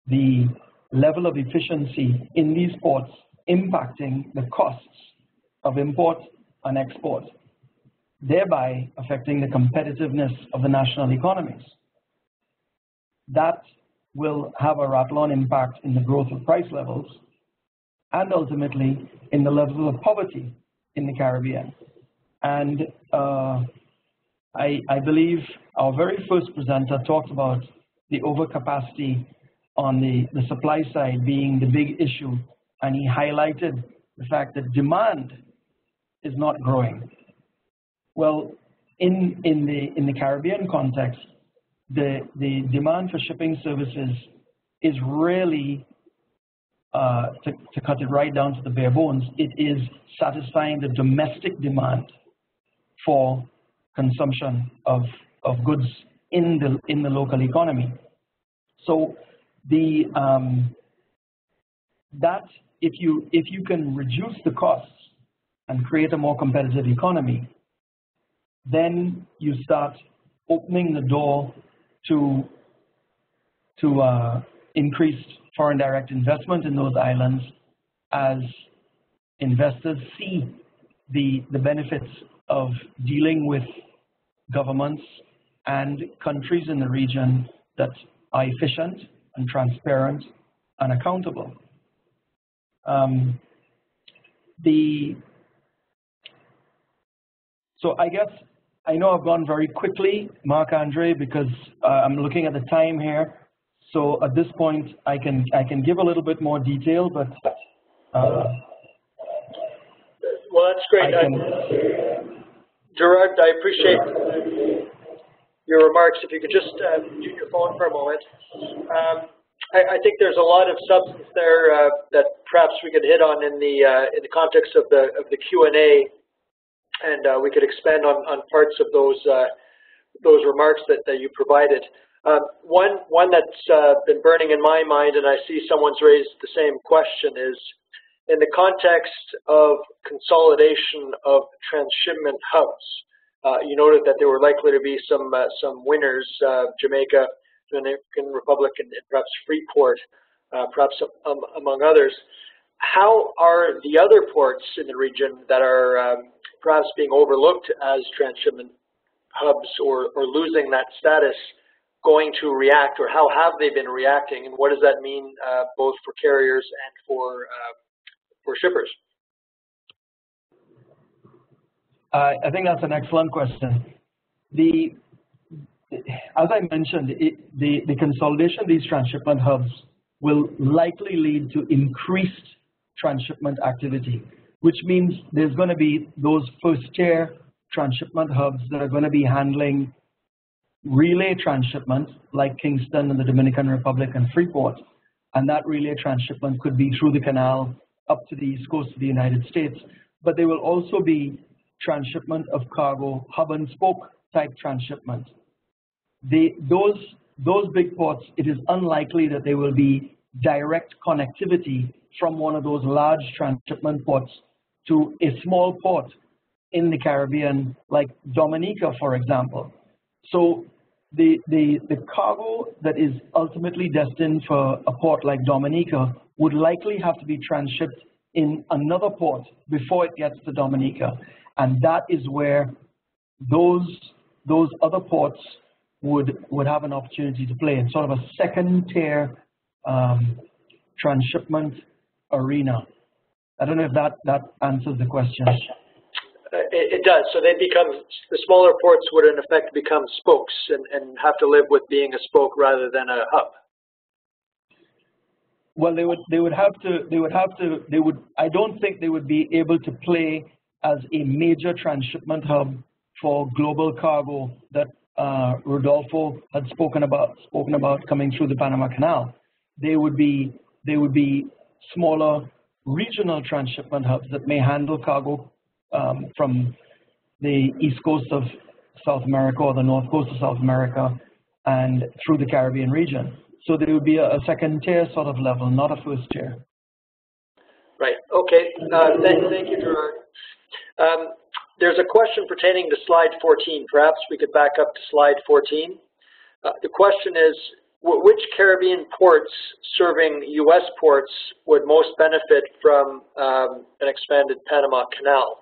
the level of efficiency in these ports impacting the costs of import and export, thereby affecting the competitiveness of the national economies. That will have a ripple-on impact in the growth of price levels and ultimately in the level of poverty in the Caribbean. And I believe our very first presenter talked about the overcapacity on the supply side being the big issue, and he highlighted the fact that demand is not growing. Well, in the Caribbean context, the demand for shipping services is really, to cut it right down to the bare bones, it is satisfying the domestic demand for consumption of goods in the local economy. So that if you can reduce the costs and create a more competitive economy, then you start opening the door to increased foreign direct investment in those islands as investors see the benefits of dealing with governments and countries in the region that are efficient and transparent and accountable. So I guess I know I've gone very quickly, Marc-Andre, because I'm looking at the time here. So at this point, I can give a little bit more detail, but well, that's great. Gerard, I appreciate your remarks. If you could just mute your phone for a moment. I think there's a lot of substance there that perhaps we could hit on in the context of the Q&A, and we could expand on parts of those remarks that you provided. One that's been burning in my mind, and I see someone's raised the same question, is in the context of consolidation of transshipment hubs. You noted that there were likely to be some winners, Jamaica, Dominican Republic, and perhaps Freeport, perhaps among others. How are the other ports in the region that are perhaps being overlooked as transshipment hubs or losing that status going to react, or how have they been reacting, and what does that mean both for carriers and for shippers? I think that's an excellent question. As I mentioned, the consolidation of these transshipment hubs will likely lead to increased transshipment activity, which means there's going to be those first-tier transshipment hubs that are going to be handling relay transshipment, like Kingston and the Dominican Republic and Freeport, and that relay transshipment could be through the canal up to the east coast of the United States. But there will also be transshipment of cargo, hub and spoke type transshipment. Those big ports, it is unlikely that there will be direct connectivity from one of those large transshipment ports to a small port in the Caribbean, like Dominica, for example. So the cargo that is ultimately destined for a port like Dominica would likely have to be transshipped in another port before it gets to Dominica. And that is where those other ports would have an opportunity to play. It's sort of a second-tier transshipment arena. I don't know if that answers the question. It does. So they become, the smaller ports would in effect become spokes and have to live with being a spoke rather than a hub. Well, I don't think they would be able to play as a major transshipment hub for global cargo that Rodolfo had spoken about coming through the Panama Canal. They would be smaller regional transshipment hubs that may handle cargo from the east coast of South America or the north coast of South America and through the Caribbean region. So there would be a second tier sort of level, not a first tier. Right. Okay. Thank you, Gerard. There's a question pertaining to slide 14. Perhaps we could back up to slide 14. The question is, which Caribbean ports serving U.S. ports would most benefit from an expanded Panama Canal?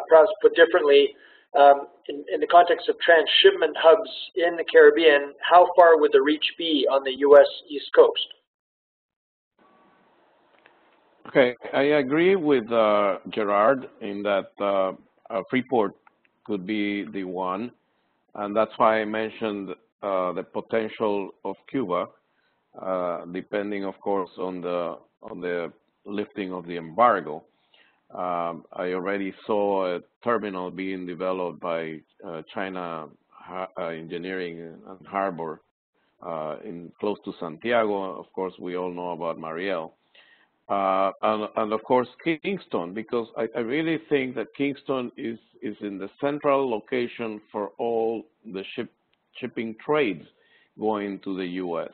Perhaps put differently, in the context of transshipment hubs in the Caribbean, how far would the reach be on the U.S. East Coast? Okay, I agree with Gerard in that Freeport could be the one, and that's why I mentioned the potential of Cuba, depending, of course, on the lifting of the embargo. I already saw a terminal being developed by China Engineering and Harbor close to Santiago. Of course, we all know about Mariel. And of course, Kingston, because I really think that Kingston is in the central location for all the shipping trades going to the U.S.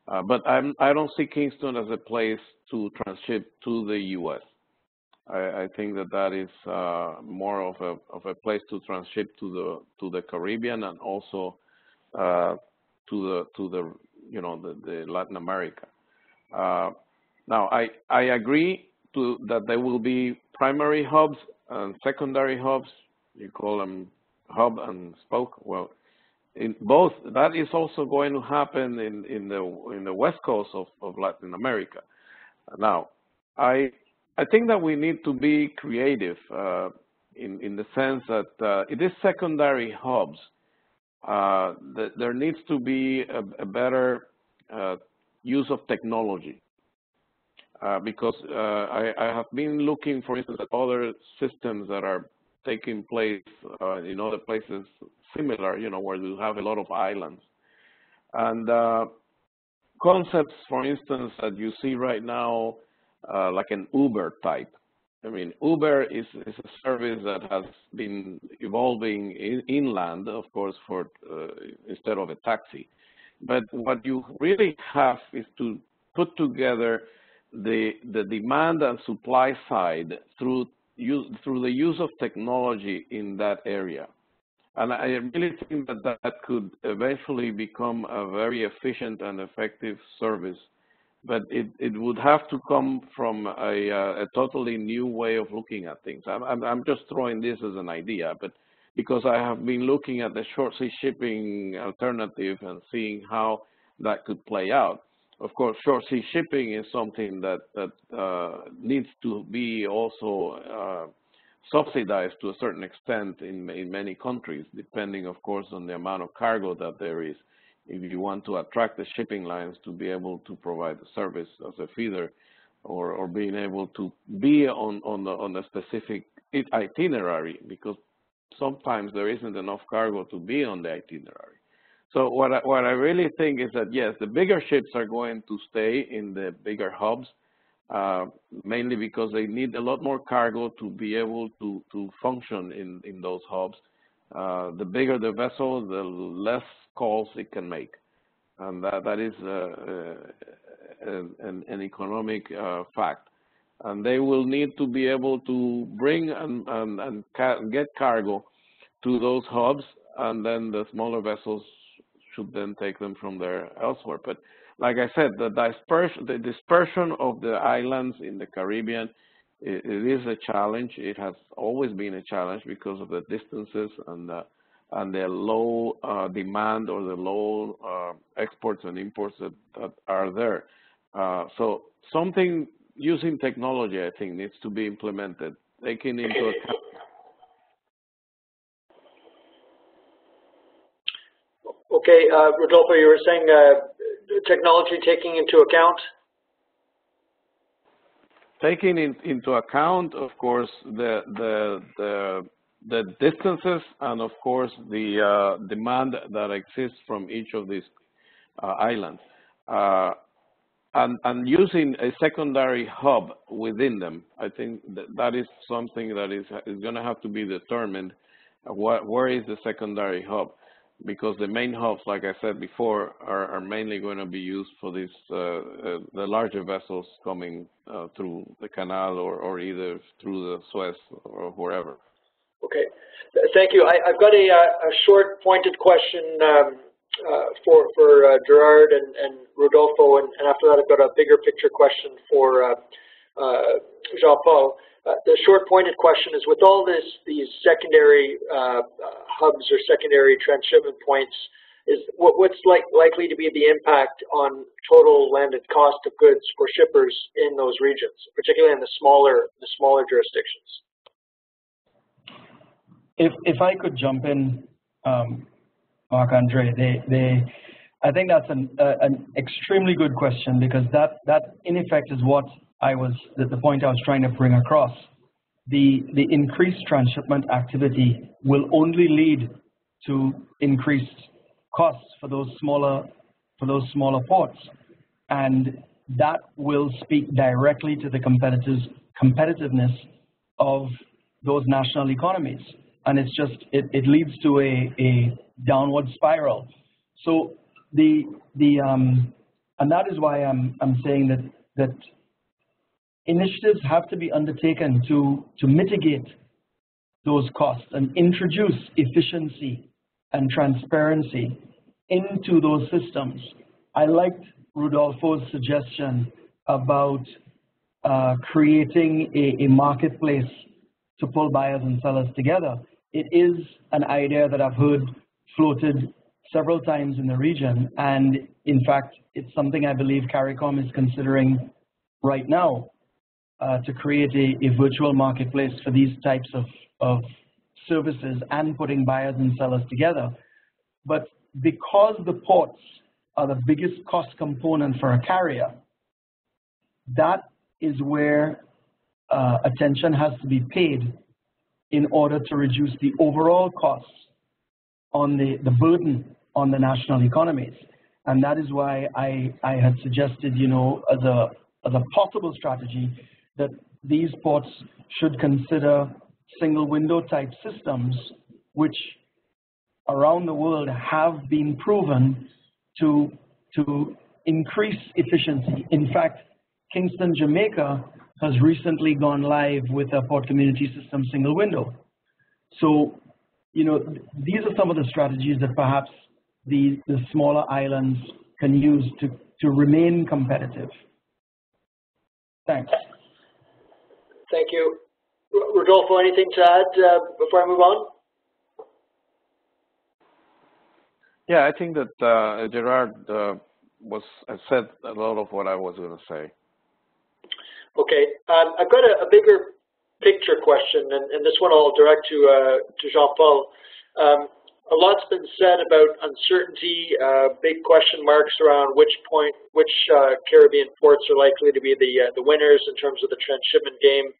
But I don't see Kingston as a place to transship to the U.S. I think that is more of a place to transship to the Caribbean and also to the Latin America. Now I agree that there will be primary hubs and secondary hubs. You call them hub and spoke. Well, in both, that is also going to happen in the west coast of Latin America. Now, I think that we need to be creative in the sense that it is secondary hubs. That there needs to be a better use of technology. Because I have been looking, for instance, at other systems that are taking place in other places similar, where you have a lot of islands. And concepts, for instance, that you see right now, like an Uber type. I mean, Uber is a service that has been evolving inland, of course, for instead of a taxi. But what you really have is to put together the demand and supply side through the use of technology in that area. And I really think that could eventually become a very efficient and effective service. But it would have to come from a totally new way of looking at things. I'm just throwing this as an idea, but because I have been looking at the short sea shipping alternative and seeing how that could play out. Of course, short sea shipping is something that needs to be also subsidized to a certain extent in many countries, depending, of course, on the amount of cargo that there is. If you want to attract the shipping lines to be able to provide the service as a feeder, or being able to be on a specific itinerary, because sometimes there isn't enough cargo to be on the itinerary. So what I really think is that, yes, the bigger ships are going to stay in the bigger hubs, mainly because they need a lot more cargo to be able to function in those hubs. The bigger the vessel, the less calls it can make. And that is an economic fact. And they will need to be able to bring and get cargo to those hubs, and then the smaller vessels should then take them from there elsewhere. But like I said, the dispersion of the islands in the Caribbean, it is a challenge. It has always been a challenge because of the distances and the low demand, or the low exports and imports that are there. So something using technology, I think, needs to be implemented, taking into account. Okay, Rodolfo, you were saying technology taking into account? Taking into account, of course, the distances, and of course the demand that exists from each of these islands, and using a secondary hub within them. I think that is something that is going to have to be determined. Where is the secondary hub? Because the main hubs, like I said before, are mainly going to be used for these the larger vessels coming through the canal, or either through the Suez or wherever. Okay, thank you. I've got a short, pointed question for Gerard and Rodolfo, and after that I've got a bigger picture question for Jean-Paul. The short, pointed question is: with all these secondary hubs or secondary transshipment points, is what's likely to be the impact on total landed cost of goods for shippers in those regions, particularly in the smaller jurisdictions? If I could jump in, Marc-Andre, I think that's an extremely good question, because that in effect is what the point I was trying to bring across. The increased transshipment activity will only lead to increased costs for those smaller ports, and that will speak directly to the competitiveness of those national economies, and it leads to a downward spiral. So and that is why I'm saying that initiatives have to be undertaken to mitigate those costs and introduce efficiency and transparency into those systems. I liked Rodolfo's suggestion about creating a marketplace to pull buyers and sellers together. It is an idea that I've heard floated several times in the region, and in fact, it's something I believe CARICOM is considering right now to create a virtual marketplace for these types of services and putting buyers and sellers together. But because the ports are the biggest cost component for a carrier, that is where attention has to be paid in order to reduce the overall costs on the burden on the national economies. And that is why I had suggested, you know, as a possible strategy that these ports should consider single window type systems, which around the world have been proven to increase efficiency. In fact, Kingston, Jamaica has recently gone live with a port community system single window. So, you know, these are some of the strategies that perhaps the smaller islands can use to remain competitive. Thanks. Thank you. Rodolfo, anything to add before I move on? Yeah, I think that Gerard said a lot of what I was going to say. Okay, I've got a bigger picture question, and this one I'll direct to Jean-Paul. A lot's been said about uncertainty, big question marks around which Caribbean ports are likely to be the winners in terms of the transshipment game.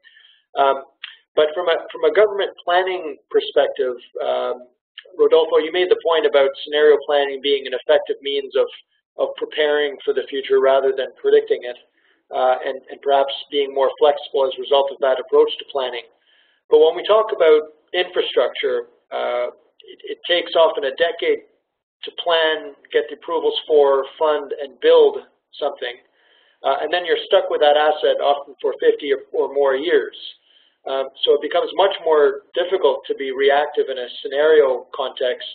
But from a government planning perspective, Rodolfo, you made the point about scenario planning being an effective means of preparing for the future rather than predicting it, and perhaps being more flexible as a result of that approach to planning. But when we talk about infrastructure, it takes often a decade to plan, get the approvals for, fund, and build something, and then you're stuck with that asset often for 50 or more years. So it becomes much more difficult to be reactive in a scenario context,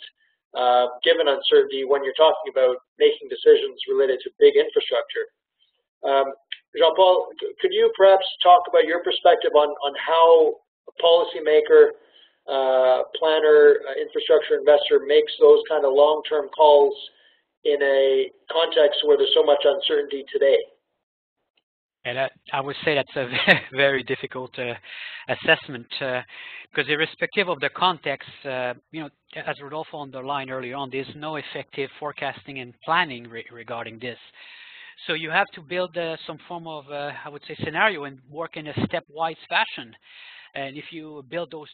given uncertainty when you're talking about making decisions related to big infrastructure. Jean-Paul, could you perhaps talk about your perspective on how a policymaker, planner, infrastructure investor makes those kind of long-term calls in a context where there's so much uncertainty today? And I would say that's a very difficult assessment because irrespective of the context, you know, as Rodolfo underlined earlier on, there's no effective forecasting and planning regarding this. So you have to build some form of, I would say, scenario and work in a stepwise fashion. And if you build those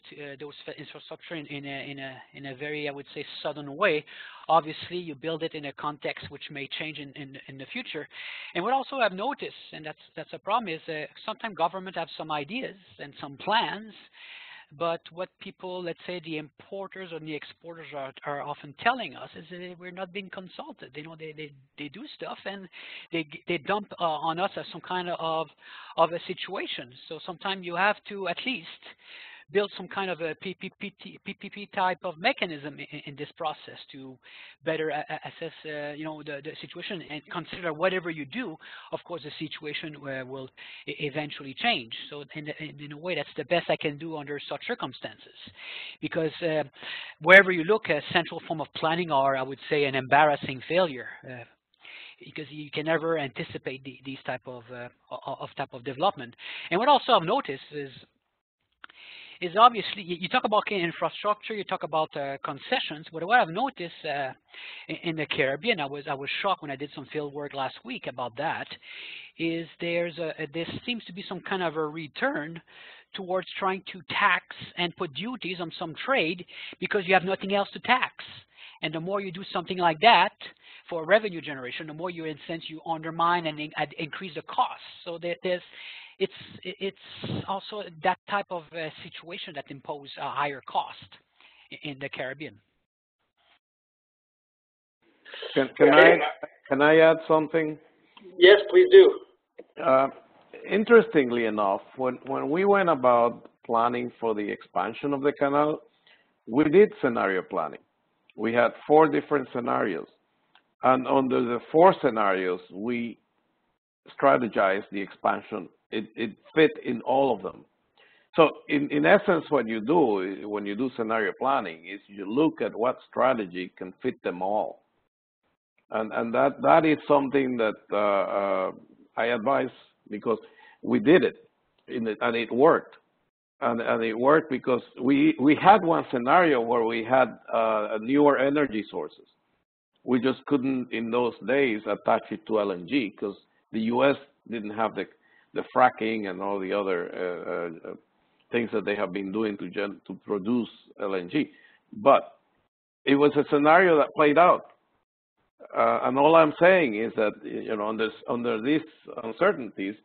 infrastructure in a very, I would say, sudden way, obviously you build it in a context which may change in the future. And what also I've noticed, and that's a problem, is sometimes government have some ideas and some plans, but what people, let's say the importers or the exporters are often telling us is that we're not being consulted. You know, they do stuff and they dump on us as some kind of a situation. So sometimes you have to at least build some kind of a PPP type of mechanism in this process to better assess, you know, the situation and consider whatever you do. Of course, the situation will eventually change. So in a way, that's the best I can do under such circumstances, because wherever you look, a central form of planning are, I would say, an embarrassing failure. Because you can never anticipate these type of development. And what also I've noticed is obviously, you talk about infrastructure, you talk about concessions, but what I've noticed in the Caribbean, I was shocked when I did some field work last week about that, is there seems to be some kind of a return towards trying to tax and put duties on some trade because you have nothing else to tax. And the more you do something like that for revenue generation, the more you, in a sense, you undermine and increase the costs. So it's also that type of situation that impose a higher cost in the Caribbean. Can I add something? Yes, please do. Interestingly enough, when we went about planning for the expansion of the canal, we did scenario planning. We had 4 different scenarios. And under the 4 scenarios, we strategized the expansion. It fit in all of them. So in essence, what you do when you do scenario planning is you look at what strategy can fit them all. And that is something that I advise, because we did it, and it worked. And it worked because we had one scenario where we had newer energy sources. We just couldn't, in those days, attach it to LNG because the U.S. didn't have the fracking and all the other things that they have been doing to produce LNG. But it was a scenario that played out. And all I'm saying is that, you know, under these uncertainties,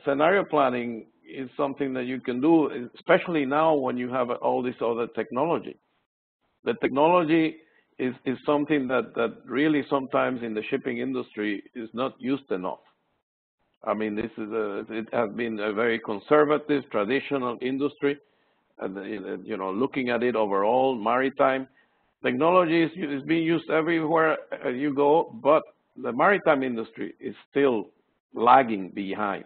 scenario planning is something that you can do, especially now when you have all this other technology. The technology is something that really sometimes in the shipping industry is not used enough. I mean, it has been a very conservative, traditional industry, and you know, looking at it overall, maritime technology is being used everywhere you go, but the maritime industry is still lagging behind.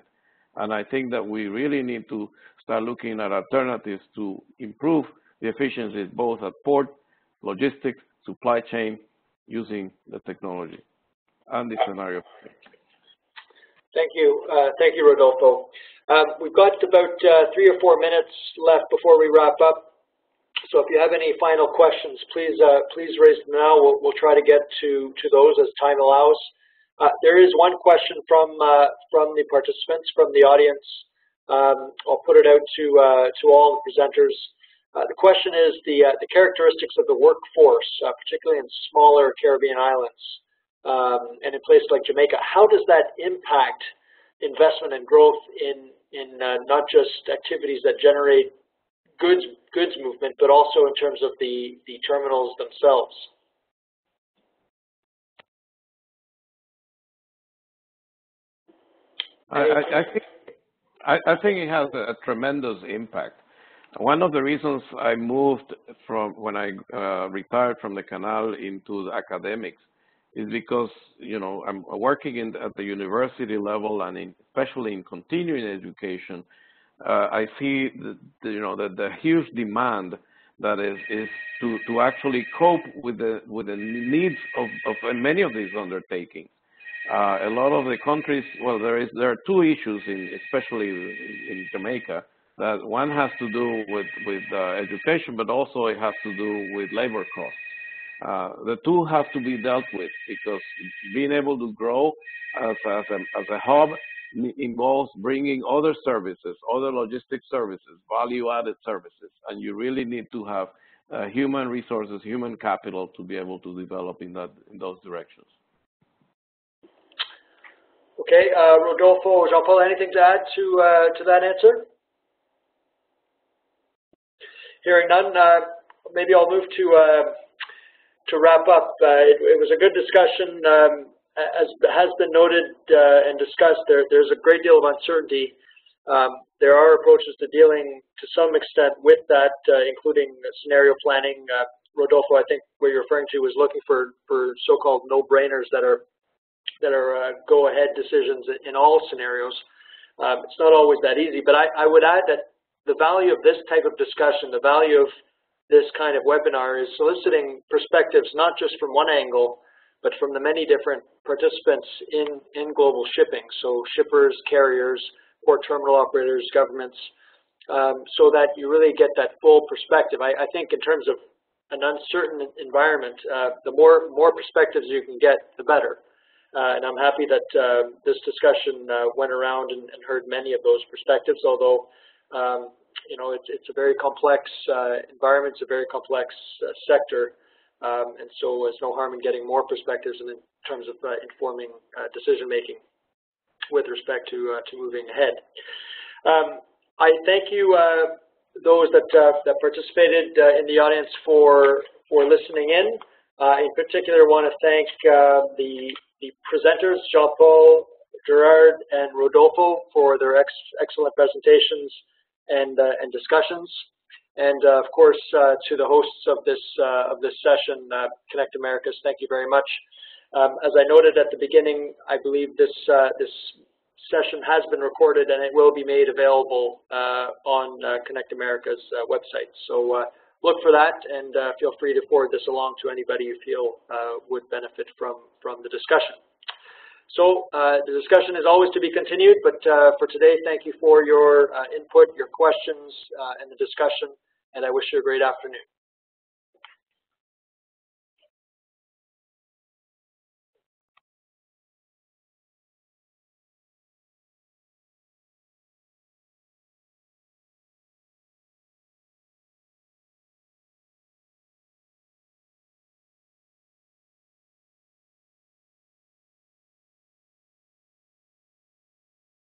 And I think that we really need to start looking at alternatives to improve the efficiencies both at port, logistics, supply chain, using the technology and the scenario. Thank you, Rodolfo. We've got about 3 or 4 minutes left before we wrap up. So if you have any final questions, please raise them now. We'll try to get to those as time allows. There is one question from the participants, from the audience. I'll put it out to all the presenters. The question is the characteristics of the workforce, particularly in smaller Caribbean islands and in places like Jamaica. How does that impact investment and growth in not just activities that generate goods movement, but also in terms of the terminals themselves? I think it has a tremendous impact. One of the reasons I moved from when I retired from the canal into the academics is because, you know, I'm working at the university level, and especially in continuing education. I see the huge demand that is to actually cope with the needs of many of these undertakings. A lot of the countries, well, there are 2 issues, especially in Jamaica. That one has to do with education, but also it has to do with labor costs. The 2 have to be dealt with, because being able to grow as a hub involves bringing other services, other logistic services, value-added services, and you really need to have human resources, human capital to be able to develop in those directions. Okay, Rodolfo, Jean-Paul, anything to add to that answer? Hearing none, maybe I'll move to wrap up. It was a good discussion. As has been noted and discussed, there's a great deal of uncertainty. There are approaches to dealing to some extent with that, including scenario planning. Rodolfo, I think what you're referring to was looking for so-called no-brainers that are go-ahead decisions in all scenarios. It's not always that easy, but I would add that the value of this type of discussion, the value of this kind of webinar, is soliciting perspectives not just from one angle, but from the many different participants in global shipping. So shippers, carriers, port terminal operators, governments, so that you really get that full perspective. I think in terms of an uncertain environment, the more perspectives you can get, the better. And I'm happy that this discussion went around and heard many of those perspectives, although you know, it's a very complex environment, it's a very complex sector, and so there's no harm in getting more perspectives in terms of informing decision-making with respect to moving ahead. I thank you, those that participated in the audience, for listening in. In particular, I want to thank the presenters, Jean-Paul, Gerard, and Rodolfo, for their excellent presentations and discussions, and of course to the hosts of this session, Connect Americas. Thank you very much. As I noted at the beginning, I believe this session has been recorded and it will be made available on Connect America's website. So look for that, and feel free to forward this along to anybody you feel would benefit from the discussion. So the discussion is always to be continued, but for today, thank you for your input, your questions, and the discussion, and I wish you a great afternoon.